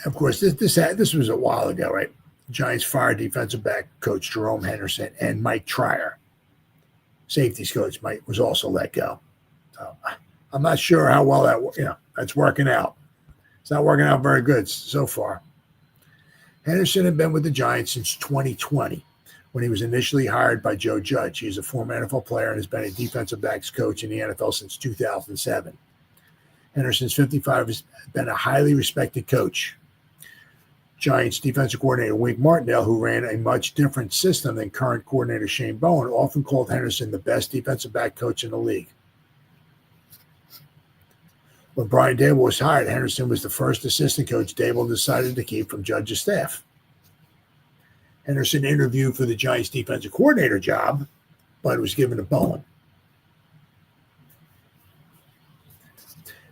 Speaker 2: Of course, this was a while ago, right? Giants fired defensive back coach Jerome Henderson, and Mike Trier, safeties coach, was also let go. So I'm not sure how well that's working out. It's not working out very good so far. Henderson had been with the Giants since 2020, when he was initially hired by Joe Judge. He's a former NFL player and has been a defensive backs coach in the NFL since 2007. Henderson's 55 has been a highly respected coach. Giants defensive coordinator Wink Martindale, who ran a much different system than current coordinator Shane Bowen, often called Henderson the best defensive back coach in the league. When Brian Daboll was hired, Henderson was the first assistant coach Daboll decided to keep from Judge's staff. Henderson interviewed for the Giants defensive coordinator job, but was given to Bowen.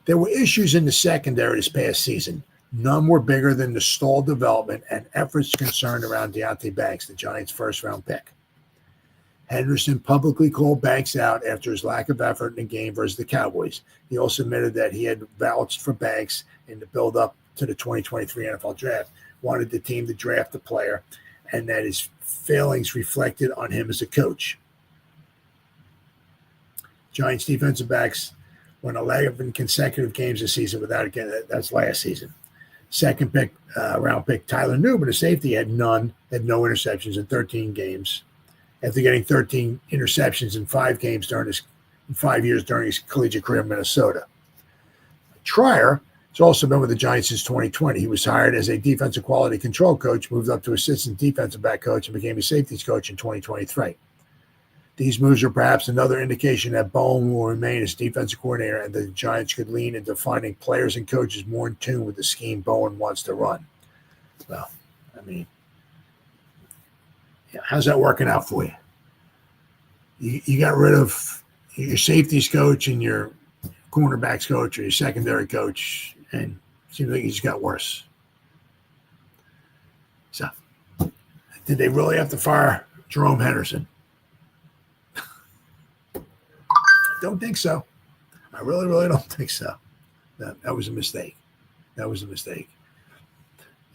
Speaker 2: There were issues in the secondary this past season. None were bigger than the stalled development and efforts concerned around Deonte Banks, the Giants' first-round pick. Henderson publicly called Banks out after his lack of effort in the game versus the Cowboys. He also admitted that he had vouched for Banks in the build-up to the 2023 NFL Draft, wanted the team to draft the player, and that his failings reflected on him as a coach. Giants defensive backs won 11 consecutive games this season without, again, that's last season. Second round pick Tyler Newman, a safety, had no interceptions in 13 games. After getting 13 interceptions in 5 games in 5 years during his collegiate career in Minnesota. Trier has also been with the Giants since 2020. He was hired as a defensive quality control coach, moved up to assistant defensive back coach, and became a safeties coach in 2023. These moves are perhaps another indication that Bowen will remain as defensive coordinator and the Giants could lean into finding players and coaches more in tune with the scheme Bowen wants to run. Well, I mean, how's that working out for you? You got rid of your safeties coach and your cornerbacks coach or your secondary coach, and it seems like he just got worse. So, did they really have to fire Jerome Henderson? Don't think so. I really, really don't think so. That was a mistake. That was a mistake.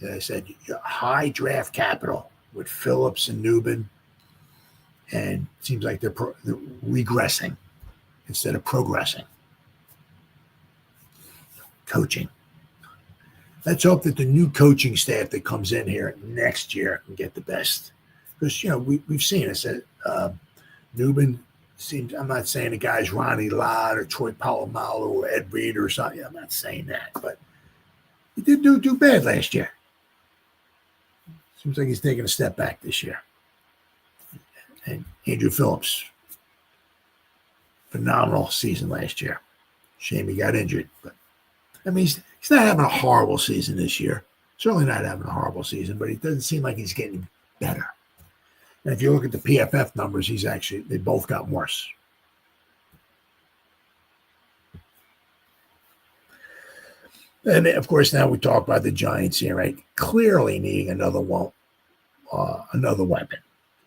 Speaker 2: As I said, high draft capital with Phillips and Newman, and it seems like they're regressing instead of progressing. Coaching. Let's hope that the new coaching staff that comes in here next year can get the best Because, we've seen it. Newman seems, I'm not saying the guy's Ronnie Lott or Troy Polamalu or Ed Reed or something. I'm not saying that, but he did do bad last year. Seems like he's taking a step back this year. And Andrew Phillips, phenomenal season last year. Shame he got injured, but I mean, he's not having a horrible season this year. Certainly not having a horrible season, but it doesn't seem like he's getting better. And if you look at the PFF numbers, they both got worse. And of course, now we talk about the Giants here, right? Clearly needing another weapon.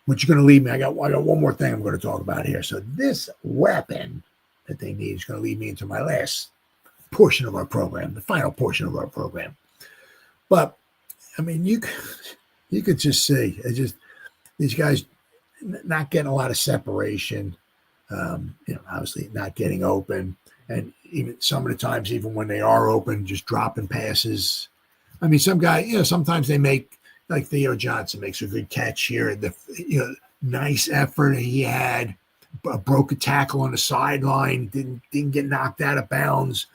Speaker 2: Which you're going to lead me. I got one more thing I'm going to talk about here. So this weapon that they need is going to lead me into my last portion of our program, the final portion of our program. But I mean, you could just see these guys not getting a lot of separation. Obviously not getting open, and even some of the times, even when they are open, just dropping passes. I mean, some guy, sometimes they make, like Theo Johnson makes a good catch here. Nice effort he had, broke a tackle on the sideline, didn't get knocked out of bounds,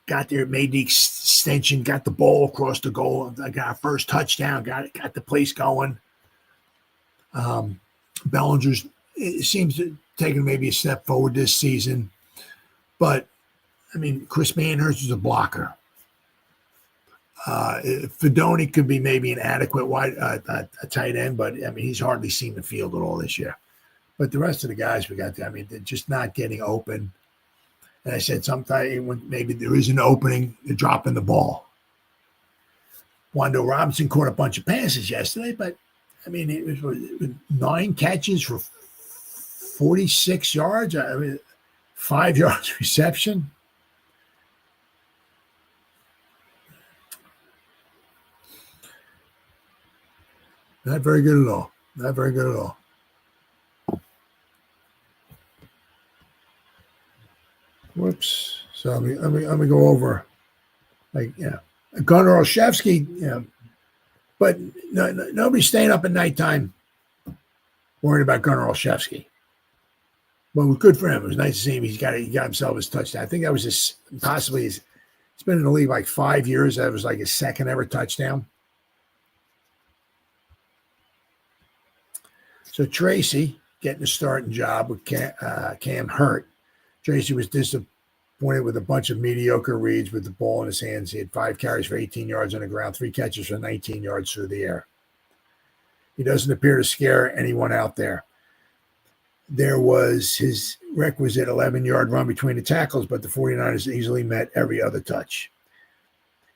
Speaker 2: got there, made the extension, got the ball across the goal, got a first touchdown, got the place going. Bellinger's, it seems to taking maybe a step forward this season, but I mean, Chris Manhurst is a blocker. Fedoni could be maybe an adequate a tight end, but I mean, he's hardly seen the field at all this year. But the rest of the guys we got there, I mean, they're just not getting open. And I said, sometimes when maybe there is an opening, they're dropping the ball. Wando Robinson caught a bunch of passes yesterday, but I mean, it was 9 catches for 46 yards. I mean, 5 yards reception. Not very good at all. Not very good at all. Whoops. So let me go over, Gunnar Olszewski, but nobody's staying up at nighttime worried about Gunnar Olszewski. Well, it was good for him. It was nice to see him. He got himself his touchdown. I think that was he's been in the league like 5 years. That was like his second ever touchdown. So Tracy getting a starting job with Cam Hurt. Tracy was disappointed with a bunch of mediocre reads with the ball in his hands. He had 5 carries for 18 yards on the ground, 3 catches for 19 yards through the air. He doesn't appear to scare anyone out there. There was his requisite 11-yard run between the tackles, but the 49ers easily met every other touch.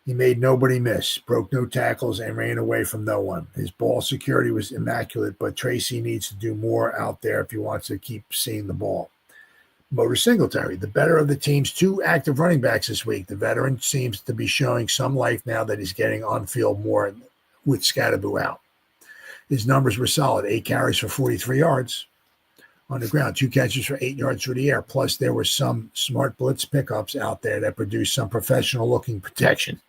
Speaker 2: He made nobody miss, broke no tackles, and ran away from no one. His ball security was immaculate, but Tracy needs to do more out there if he wants to keep seeing the ball. Motor Singletary, the better of the team's 2 active running backs this week. The veteran seems to be showing some life now that he's getting on field more with Scatterboo out. His numbers were solid, 8 carries for 43 yards on the ground, 2 catches for 8 yards through the air. Plus, there were some smart blitz pickups out there that produced some professional-looking protection.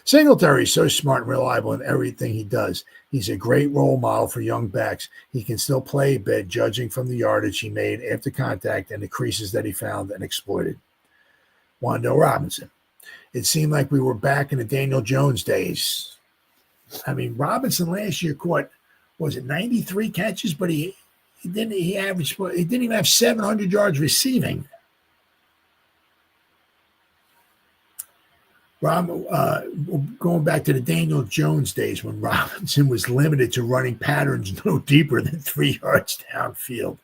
Speaker 2: Singletary is so smart and reliable in everything he does. He's a great role model for young backs. He can still play a bit, judging from the yardage he made after contact and the creases that he found and exploited. Wando Robinson. It seemed like we were back in the Daniel Jones days. I mean, Robinson last year caught, 93 catches, but he didn't even have 700 yards receiving. Going back to the Daniel Jones days when Robinson was limited to running patterns no deeper than 3 yards downfield.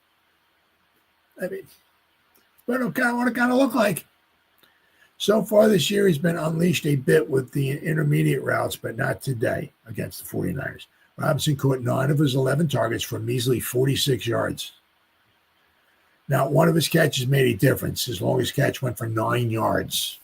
Speaker 2: I mean, what it kind of look like. So far this year, he's been unleashed a bit with the intermediate routes, but not today against the 49ers. Robinson caught 9 of his 11 targets for a measly 46 yards. Now, one of his catches made a difference. His longest catch went for 9 yards.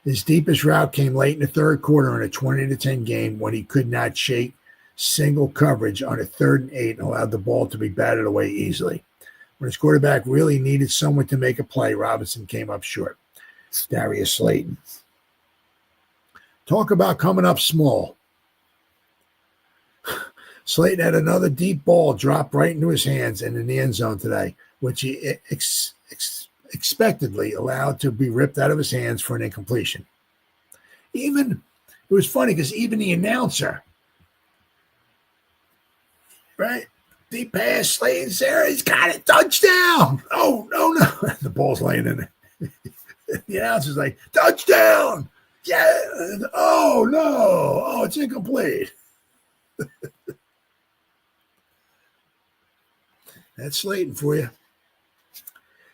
Speaker 2: His deepest route came late in the third quarter in a 20-10 game when he could not shake single coverage on a 3rd and 8 and allowed the ball to be batted away easily. When his quarterback really needed someone to make a play, Robinson came up short. Darius Slayton. Talk about coming up small. Slayton had another deep ball drop right into his hands and in the end zone today, which he expectedly allowed to be ripped out of his hands for an incompletion. It was funny because even the announcer, right? Deep pass, Slayton, Sarah, he's got it, touchdown. Oh, no. The ball's laying in it. The announcer's like, touchdown. Yeah. Oh, no. Oh, it's incomplete. That's Slayton for you.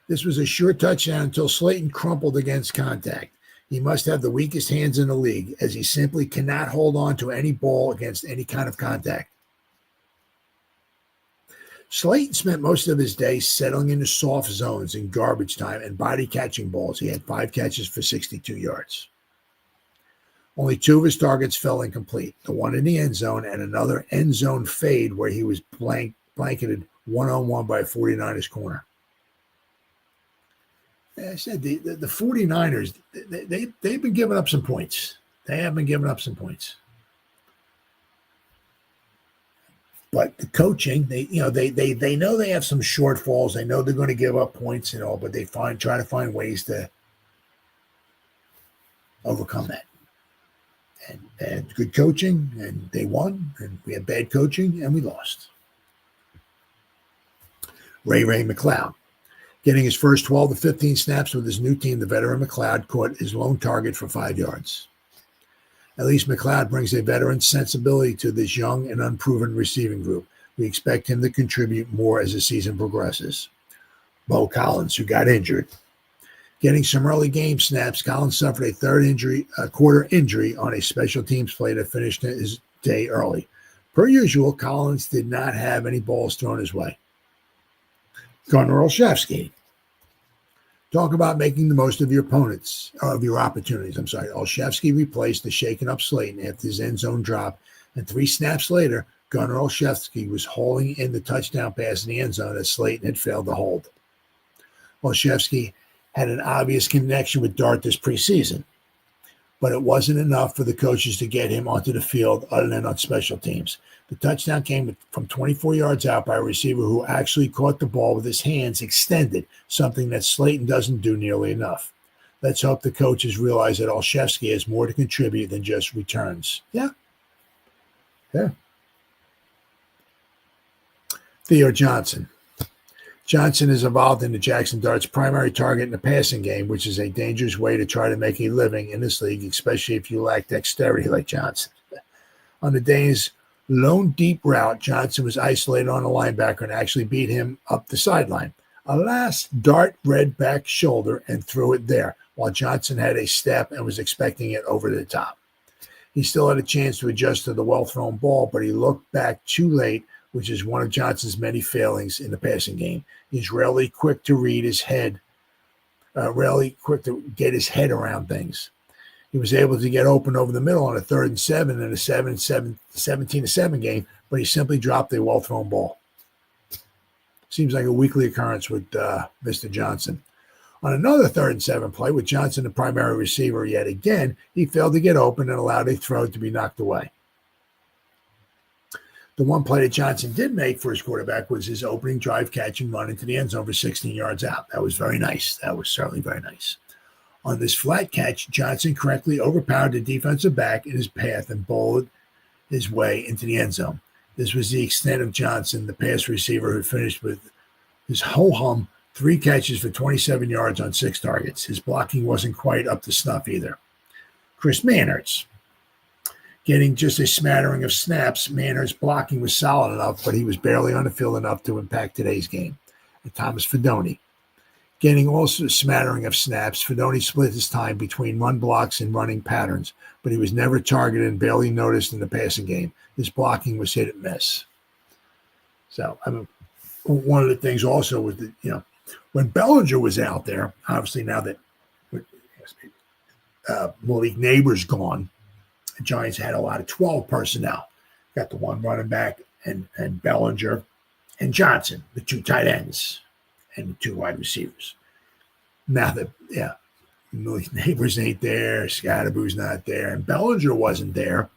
Speaker 2: This was a sure touchdown until Slayton crumpled against contact. He must have the weakest hands in the league, as he simply cannot hold on to any ball against any kind of contact. Slayton spent most of his day settling into soft zones in garbage time and body catching balls. He had 5 catches for 62 yards. Only 2 of his targets fell incomplete, the one in the end zone and another end zone fade where he was blanketed one-on-one by a 49ers corner. I said the 49ers, they've been giving up some points. They have been giving up some points. But the coaching, they know they have some shortfalls. They know they're going to give up points and all, but they try to find ways to overcome that. And they had good coaching, and they won. And we had bad coaching, and we lost. Ray McLeod, getting his first 12 to 15 snaps with his new team, the veteran McLeod caught his lone target for 5 yards. At least McLeod brings a veteran sensibility to this young and unproven receiving group. We expect him to contribute more as the season progresses. Bo Collins, who got injured. Getting some early game snaps, Collins suffered a quarter injury on a special teams play that finished his day early. Per usual, Collins did not have any balls thrown his way. Gunnar Olszewski. Talk about making the most of your opportunities. Olszewski replaced the shaken up Slayton after his end zone drop, and 3 snaps later, Gunnar Olszewski was hauling in the touchdown pass in the end zone that Slayton had failed to hold. Olszewski had an obvious connection with Dart this preseason, but it wasn't enough for the coaches to get him onto the field other than on special teams. The touchdown came from 24 yards out by a receiver who actually caught the ball with his hands extended, something that Slayton doesn't do nearly enough. Let's hope the coaches realize that Olszewski has more to contribute than just returns. Yeah. Theo Johnson. Johnson is involved in the Jackson Dart's primary target in the passing game, which is a dangerous way to try to make a living in this league, especially if you lack dexterity like Johnson. On the day's lone deep route, Johnson was isolated on a linebacker and actually beat him up the sideline. Alas, Dart read back shoulder and threw it there, while Johnson had a step and was expecting it over the top. He still had a chance to adjust to the well-thrown ball, but he looked back too late, which is one of Johnson's many failings in the passing game. He's rarely quick to read his head, rarely quick to get his head around things. He was able to get open over the middle on a 3rd and 7 in a 17-7 game, but he simply dropped a well-thrown ball. Seems like a weekly occurrence with Mr. Johnson. On another 3rd and 7 play, with Johnson the primary receiver yet again, he failed to get open and allowed a throw to be knocked away. The one play that Johnson did make for his quarterback was his opening drive catch and run into the end zone for 16 yards out. That was very nice. That was certainly very nice. On this flat catch, Johnson correctly overpowered the defensive back in his path and bowled his way into the end zone. This was the extent of Johnson, the pass receiver who finished with his ho-hum 3 catches for 27 yards on 6 targets. His blocking wasn't quite up to snuff either. Chris Manhertz. Getting just a smattering of snaps, Manhert's blocking was solid enough, but he was barely on the field enough to impact today's game. And Thomas Fidone. Getting also a smattering of snaps, Fidone split his time between run blocks and running patterns, but he was never targeted and barely noticed in the passing game. His blocking was hit and miss. So, one of the things also was that, when Bellinger was out there, obviously now that Malik Neighbors gone, the Giants had a lot of 12 personnel. Got the one running back and Bellinger and Johnson, the 2 tight ends, and the 2 wide receivers. Now that, Malik Neighbors ain't there, Scottaboo's not there, and Bellinger wasn't there,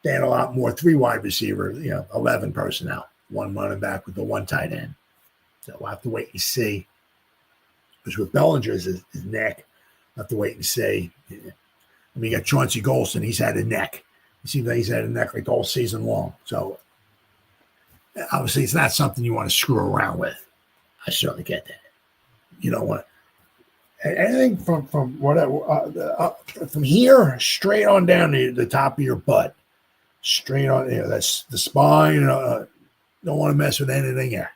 Speaker 2: they had a lot more 3 wide receiver, 11 personnel, 1 running back with the 1 tight end. So we'll have to wait and see. Because with Bellinger's his neck, we'll have to wait and see. I mean, you got Chauncey Golston, he's had a neck. It seems like he's had a neck like the whole season long. So obviously it's not something you want to screw around with. I certainly get that. You don't want anything from whatever from here straight on down to the top of your butt, straight on. That's the spine. Don't want to mess with anything here.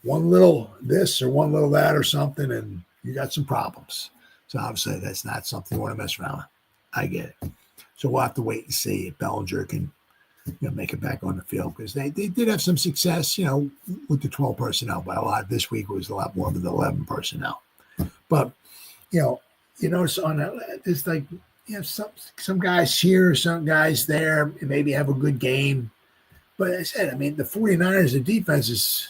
Speaker 2: One little this or one little that or something, and you got some problems. So obviously that's not something you want to mess around with. I get it. So we'll have to wait and see if Bellinger can make it back on the field, because they did have some success, with the 12 personnel, but a lot this week was a lot more with the 11 personnel. But, notice on that, it's like, some guys here, some guys there, maybe have a good game. But as I said, I mean, the 49ers, the defense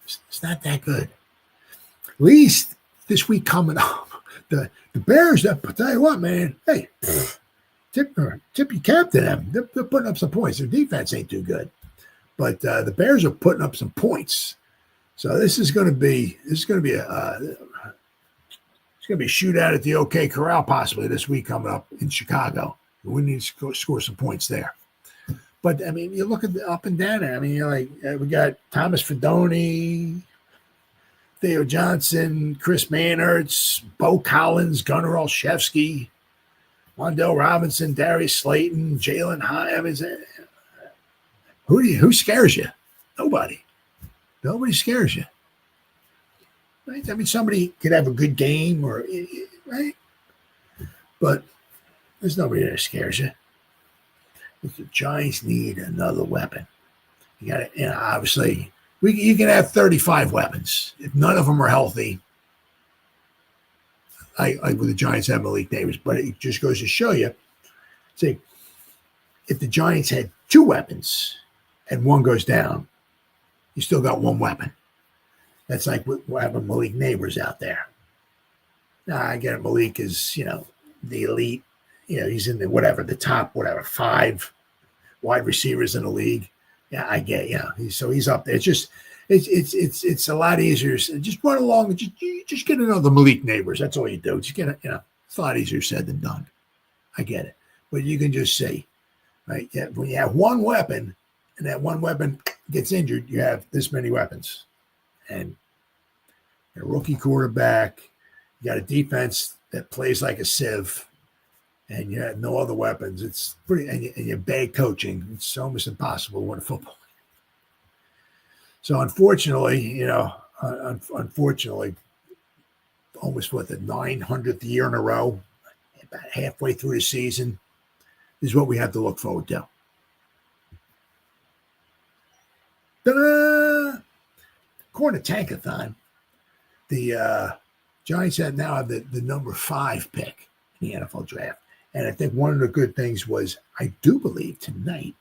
Speaker 2: it's not that good. At least this week coming up, the Bears, I tell you what, man, hey, tip your cap to them. They're putting up some points. Their defense ain't too good, but the Bears are putting up some points. So this is going to be a shootout at the OK Corral possibly this week coming up in Chicago. We need to score some points there. But I mean, you look at the up and down. I mean, we got Thomas Fedoni, Theo Johnson, Chris Manhertz, Bo Collins, Gunnar Olszewski, Wandale Robinson, Darius Slayton, Jalen Hyatt. Who scares you? Nobody. Nobody scares you. Right? I mean, somebody could have a good game, right? But there's nobody that scares you. The Giants need another weapon. You got to, obviously, you can have 35 weapons. If none of them are healthy, like with the Giants have Malik Neighbors, but it just goes to show you, see, if the Giants had 2 weapons and one goes down, you still got 1 weapon. That's like what having Malik Neighbors out there. Now, I get it. Malik is, the elite. He's in the top 5 wide receivers in the league. Yeah, I get it. He's up there. It's just, it's a lot easier. Just run along and just get to know the Malik Neighbors. That's all you do. Just get it's a lot easier said than done. I get it. But you can just see, right? Yeah, when you have 1 weapon and that 1 weapon gets injured, you have this many weapons. And a rookie quarterback, you got a defense that plays like a sieve, and you have no other weapons. It's pretty, and you have bad coaching. It's almost impossible to win a football. So unfortunately, almost the 900th year in a row, about halfway through the season, is what we have to look forward to. Ta-da! According to Tankathon, the Giants now have the number 5 pick in the NFL draft. And I think one of the good things was, I do believe tonight,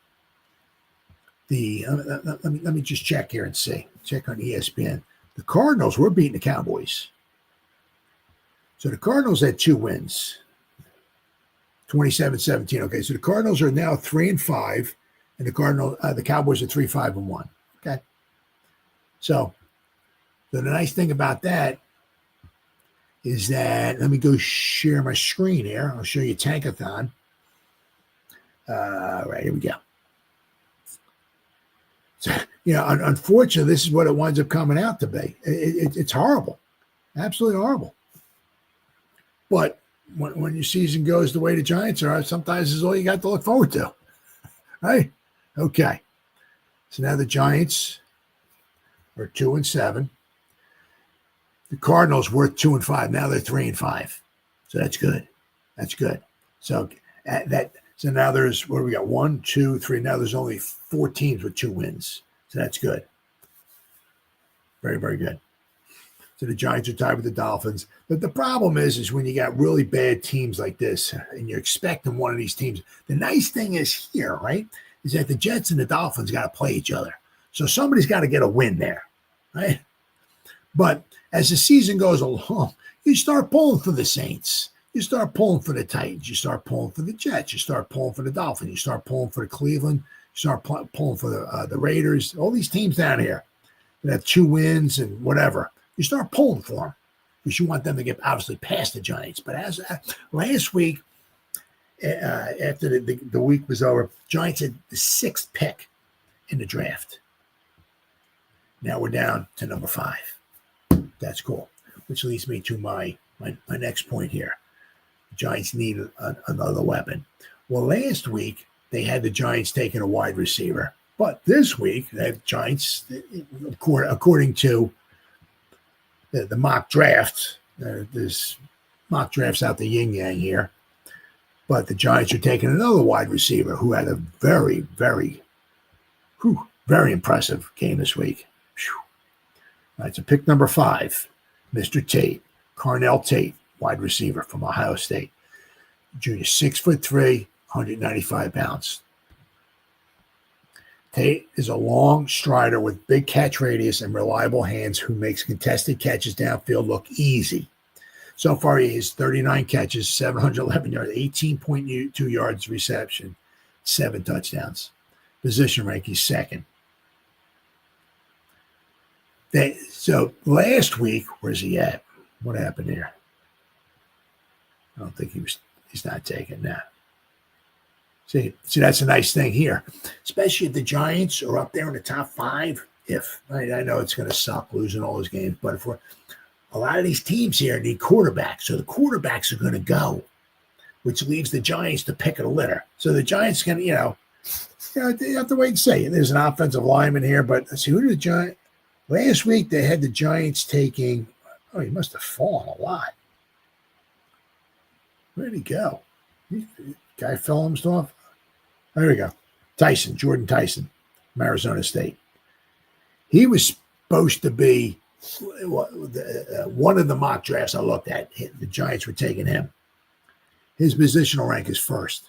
Speaker 2: let me just check here and see. Check on ESPN. The Cardinals were beating the Cowboys. So the Cardinals had 2 wins, 27-17. Okay, so the Cardinals are now 3-5, and the Cowboys are 3-5-1. Okay, so the nice thing about that is that, let me go share my screen here. I'll show you Tankathon. Right, here we go. So, unfortunately, this is what it winds up coming out to be. It's horrible. Absolutely horrible. But when your season goes the way the Giants are, sometimes it's all you got to look forward to. Right? Okay. So now the Giants are 2-7. The Cardinals were 2-5. Now they're 3-5. So that's good. That's good. So so now there's, what do we got? 1, 2, 3. Now there's only 4 teams with 2 wins. So that's good. Very, very good. So the Giants are tied with the Dolphins. But the problem is when you got really bad teams like this and you're expecting one of these teams, the nice thing is here, right, is that the Jets and the Dolphins got to play each other. So somebody's got to get a win there, right? But as the season goes along, you start pulling for the Saints. You start pulling for the Titans. You start pulling for the Jets. You start pulling for the Dolphins. You start pulling for the Cleveland. You start pulling for the Raiders. All these teams down here that have 2 wins and whatever. You start pulling for them because you want them to get obviously past the Giants. But as last week, after the week was over, Giants had the 6th pick in the draft. Now we're down to number 5. That's cool. Which leads me to my next point here. The Giants need another weapon. Well, last week they had the Giants taking a wide receiver, but this week they have Giants, according to the mock draft. There's mock drafts out the yin yang here, but the Giants are taking another wide receiver who had a very, very, very impressive game this week. All right, so pick number 5, Mr. Tate, Carnell Tate, wide receiver from Ohio State. Junior, 6'3", 195 pounds. Tate is a long strider with big catch radius and reliable hands who makes contested catches downfield look easy. So far, he has 39 catches, 711 yards, 18.2 yards reception, 7 touchdowns. Position rank, he's 2nd. So last week, where's he at? What happened here? I don't think he's not taking that. See, that's a nice thing here, especially if the Giants are up there in the top 5. I know it's going to suck losing all those games, but a lot of these teams here need quarterbacks, so the quarterbacks are going to go, which leaves the Giants to pick of the litter. So the Giants can, they have to wait and see. There's an offensive lineman here, but let's see, who did the Giants? Last week they had the Giants taking. Oh, he must have fallen a lot. Where'd he go? Guy fell almost off. There we go. Jordan Tyson, from Arizona State. He was supposed to be one of the mock drafts I looked at. The Giants were taking him. His positional rank is 1st.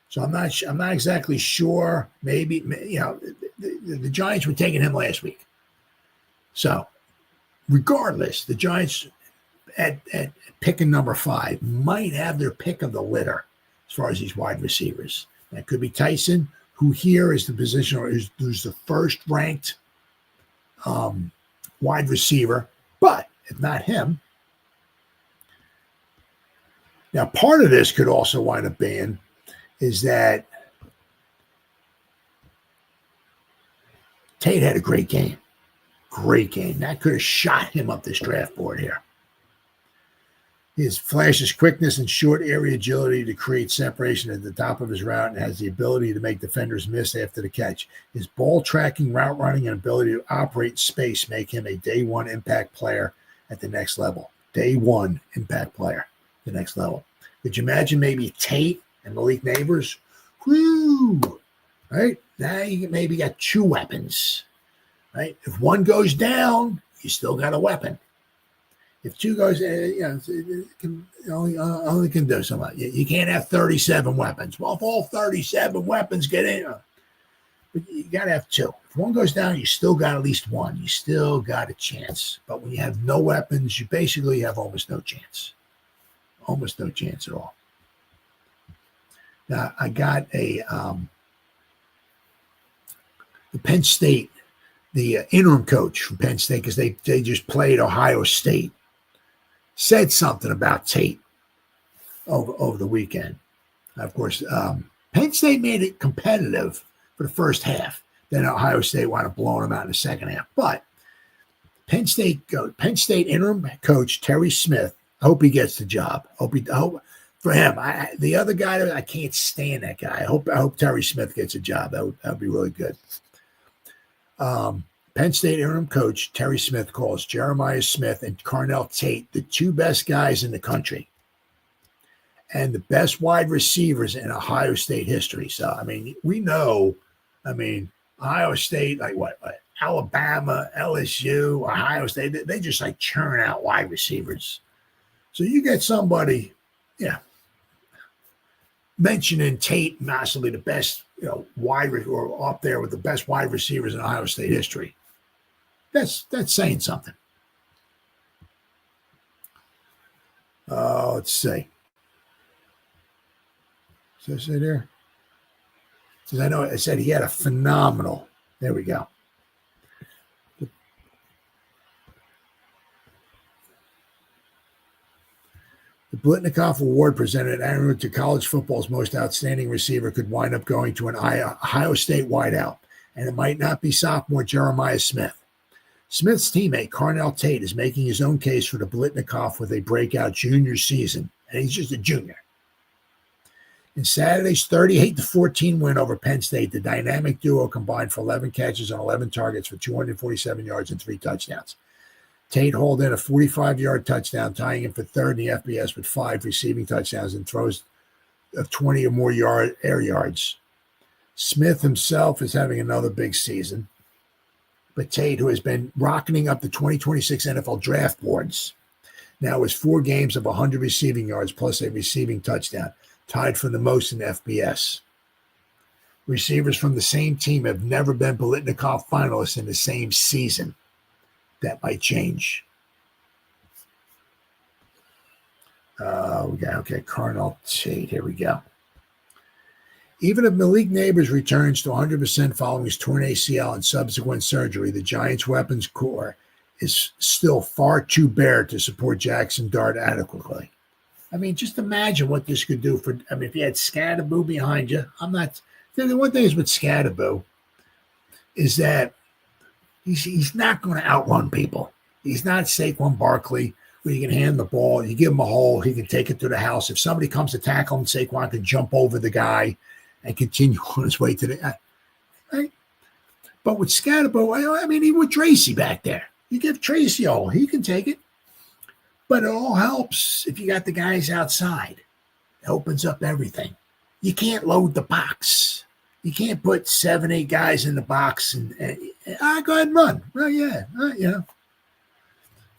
Speaker 2: So I'm not exactly sure. Maybe the Giants were taking him last week. So regardless, the Giants at picking number 5 might have their pick of the litter as far as these wide receivers. That could be Tyson, who here is the position who's the 1st ranked wide receiver. But if not him, now part of this could also wind up being is that Tate had a great game. Great game. That could have shot him up this draft board here. His flashes quickness and short area agility to create separation at the top of his route and has the ability to make defenders miss after the catch. His ball tracking, route running, and ability to operate space make him a day 1 impact player at the next level. Day 1 impact player at the next level. Could you imagine maybe Tate and Malik Neighbors? Woo! Right? Now you maybe got 2 weapons. Right? If one goes down, you still got a weapon. If 2 goes, it can only can do so much. You can't have 37 weapons. Well, if all 37 weapons get in, but you got to have 2. If one goes down, you still got at least 1. You still got a chance. But when you have no weapons, you basically have almost no chance. Almost no chance at all. Now, I got the Penn State, the interim coach from Penn State, because they just played Ohio State, said something about Tate over the weekend. Of course, Penn State made it competitive for the first half. Then Ohio State wound up blowing them out in the second half. But Penn State interim coach Terry Smith, I hope he gets the job. I hope for him. The other guy, I can't stand that guy. I hope Terry Smith gets a job. That would be really good. Penn State interim coach Terry Smith calls Jeremiah Smith and Carnell Tate the 2 best guys in the country and the best wide receivers in Ohio State history. So, we know, Ohio State, like Alabama, LSU, Ohio State, they just like churn out wide receivers. So you get somebody, mentioning Tate, massively the best, or up there with the best wide receivers in Ohio State history. That's saying something. Let's see. Does it say there? Because I know I said he had a phenomenal. There we go. The Blitnikoff Award presented annually to college football's most outstanding receiver could wind up going to an Ohio State wideout, and it might not be sophomore Jeremiah Smith. Smith's teammate, Carnell Tate, is making his own case for the Blitnikoff with a breakout junior season, and he's just a junior. In Saturday's 38-14 win over Penn State, the dynamic duo combined for 11 catches on 11 targets for 247 yards and 3 touchdowns. Tate hauled in a 45-yard touchdown, tying him for third in the FBS with 5 receiving touchdowns and throws of 20 or more air yards. Smith himself is having another big season. But Tate, who has been rocketing up the 2026 NFL draft boards, now has 4 games of 100 receiving yards plus a receiving touchdown, tied for the most in FBS. Receivers from the same team have never been Blitnikoff finalists in the same season. That might change. Okay, Carnell Tate. Here we go. Even if Malik Neighbors returns to 100% following his torn ACL and subsequent surgery, the Giants' weapons core is still far too bare to support Jackson Dart adequately. I mean, just imagine what this could do for. I mean, if you had Scadaboo behind you, the one thing is with Scadaboo is that he's not going to outrun people. He's not Saquon Barkley, where you can hand the ball, you give him a hole, he can take it to the house. If somebody comes to tackle him, Saquon can jump over the guy and continue on his way to the right. But with Scadaboo, I mean, he with Tracy back there. You give Tracy a hole, he can take it. But it all helps if you got the guys outside. It opens up everything. You can't load the box. You can't put 7, 8 guys in the box and go ahead and run. Well, yeah, you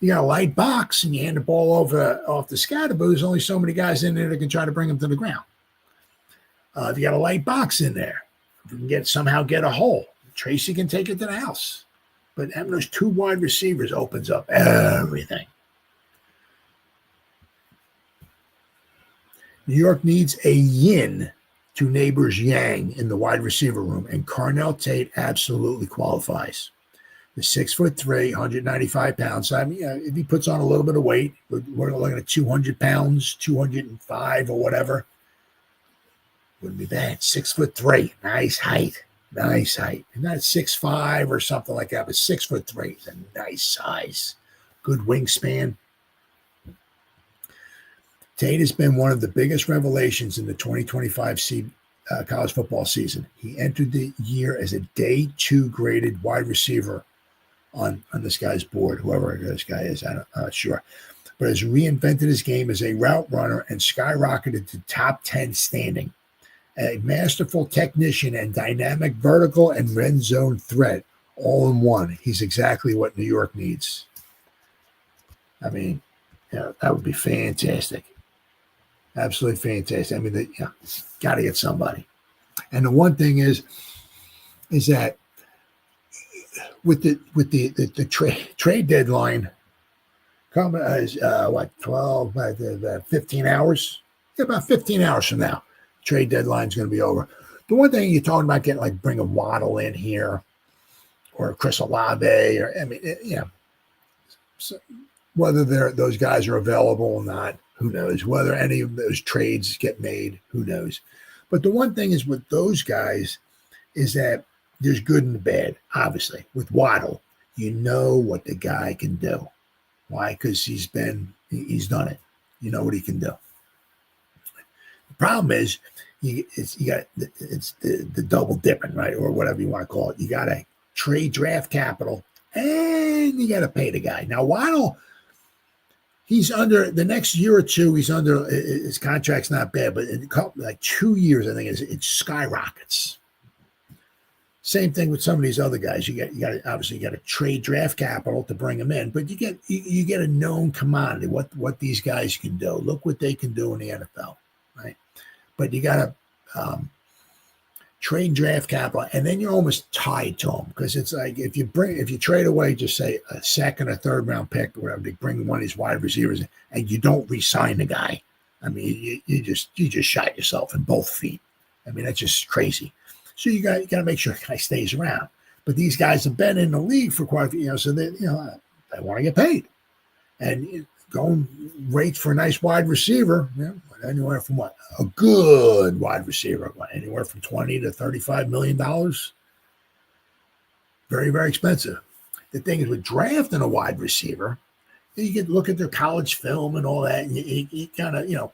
Speaker 2: got a light box and you hand the ball off the Scadaboo. There's only so many guys in there that can try to bring them to the ground. If you got a light box in there, if you can somehow get a hole, Tracy can take it to the house. But having those 2 wide receivers opens up everything. New York needs a yin to Neighbors Yang in the wide receiver room, and Carnell Tate absolutely qualifies. The 6'3", 195 pounds. I mean, if he puts on a little bit of weight, we're looking at 200 pounds, 205 or whatever. Wouldn't be bad. 6'3", nice height. And not 6'5" or something like that, but 6'3" is a nice size. Good wingspan. Tate has been one of the biggest revelations in the 2025 college football season. He entered the year as a day 2 graded wide receiver on this guy's board, whoever this guy is, I'm not sure. But has reinvented his game as a route runner and skyrocketed to top 10 standing. A masterful technician and dynamic vertical and red zone threat all in one. He's exactly what New York needs. I mean, that would be fantastic. Absolutely fantastic. I mean, got to get somebody. And the one thing is that with the trade deadline coming is 15 hours? Yeah, about 15 hours from now, trade deadline is going to be over. The one thing you're talking about getting bring a Waddle in here or Chris Olave or so whether those guys are available or not. Who knows? Whether any of those trades get made, who knows? But the one thing is with those guys is that there's good and bad, obviously. With Waddle, you know what the guy can do. Why? Because he's done it. You know what he can do. The problem is it's the double dipping, right? Or whatever you want to call it. You got to trade draft capital and you got to pay the guy. Now, Waddle, he's under the next year or two. He's under his contract's not bad, but in 2 years, I think it skyrockets. Same thing with some of these other guys. You got to trade draft capital to bring them in, but you get a known commodity. What these guys can do. Look what they can do in the NFL, right? But you got to trade draft capital, and then you're almost tied to them because it's like if you trade away, just say a second or third round pick or whatever, to bring one of these wide receivers, and you don't re-sign the guy. I mean, you just shot yourself in both feet. I mean, that's just crazy. So you got to make sure the guy stays around. But these guys have been in the league for quite a few, so they want to get paid. And going rates for a nice wide receiver, anywhere from a good wide receiver, anywhere from $20 to $35 million. Very, very expensive. The thing is, with drafting a wide receiver, you can look at their college film and all that, and you kind of,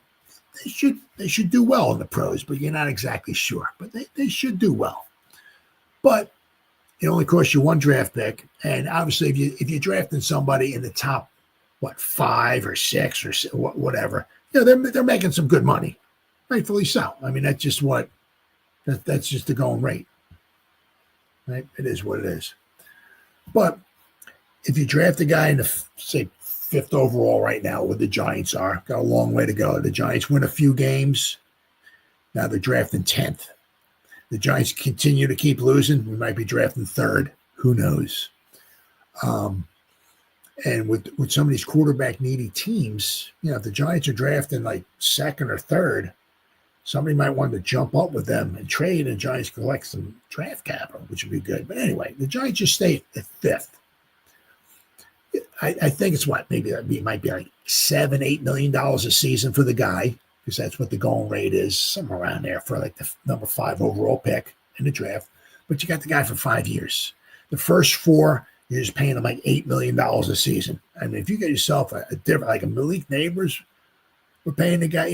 Speaker 2: they should do well in the pros, but you're not exactly sure. But they should do well. But it only costs you one draft pick, and obviously, if you're drafting somebody in the top 5 or 6 or whatever, they're making some good money, rightfully so. I mean, that's just that's just the going rate, right? It is what it is. But if you draft a guy in the say 5th overall right now, where the Giants are, got a long way to go. The Giants win a few games. Now they're drafting 10th. The Giants continue to keep losing. We might be drafting 3rd. Who knows? And with some of these quarterback needy teams, if the Giants are drafting like 2nd or 3rd, somebody might want to jump up with them and trade, and Giants collect some draft capital, which would be good. But anyway, the Giants just stay at 5th. I think it's it might be like $7-8 million a season for the guy, because that's what the going rate is, somewhere around there for like the number 5 overall pick in the draft. But you got the guy for 5 years. The first 4, you're just paying him like $8 million a season. I mean, if you get yourself a different, like a Malik Neighbors, we're paying the guy,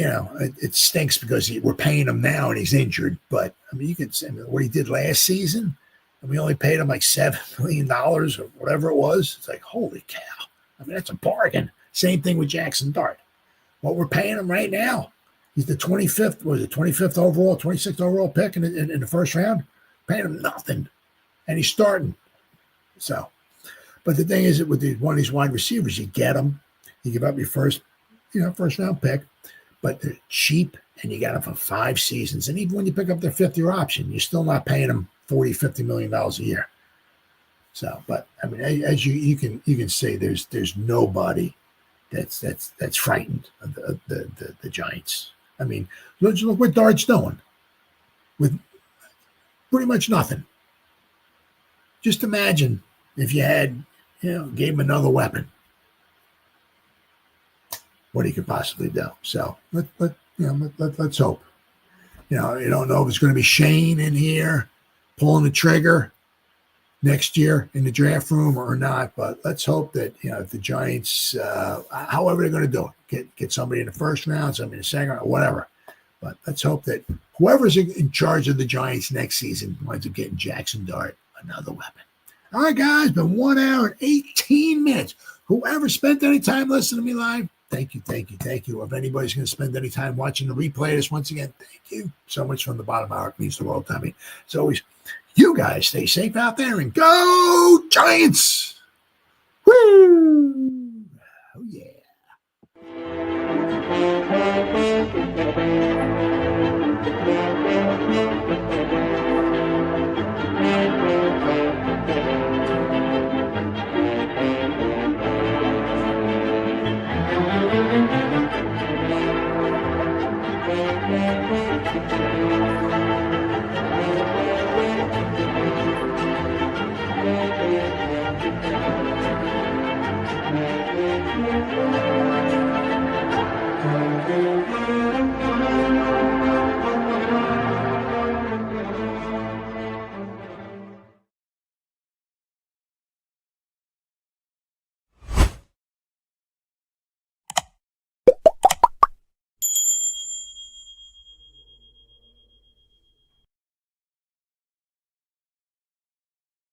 Speaker 2: it stinks because we're paying him now and he's injured. But I mean, you could say what he did last season, and we only paid him like $7 million or whatever it was. It's like, holy cow. I mean, that's a bargain. Same thing with Jackson Dart. What we're paying him right now, he's the 25th overall, 26th overall pick in the first round. Paying him nothing. And he's starting. So, but the thing is that with one of these wide receivers, you get them, you give up your first round pick, but they're cheap and you got them for 5 seasons. And even when you pick up their 5th-year option, you're still not paying them $40-50 million a year. So, but I mean, as you can say, there's nobody that's frightened of the Giants. I mean, look what Dart's doing with pretty much nothing. Just imagine if you had, gave him another weapon, what he could possibly do. So let's hope. You don't know if it's going to be Shane in here pulling the trigger next year in the draft room or not, but let's hope that if the Giants, however they're going to do it, get somebody in the first round, somebody in the second round, whatever. But let's hope that whoever's in charge of the Giants next season winds up getting Jackson Dart another weapon. All right, guys, been 1 hour and 18 minutes. Whoever spent any time listening to me live, thank you. If anybody's going to spend any time watching the replay of this, once again, thank you so much from the bottom of my heart. It means the world to me. As always, you guys stay safe out there and go Giants! Woo! Oh, yeah.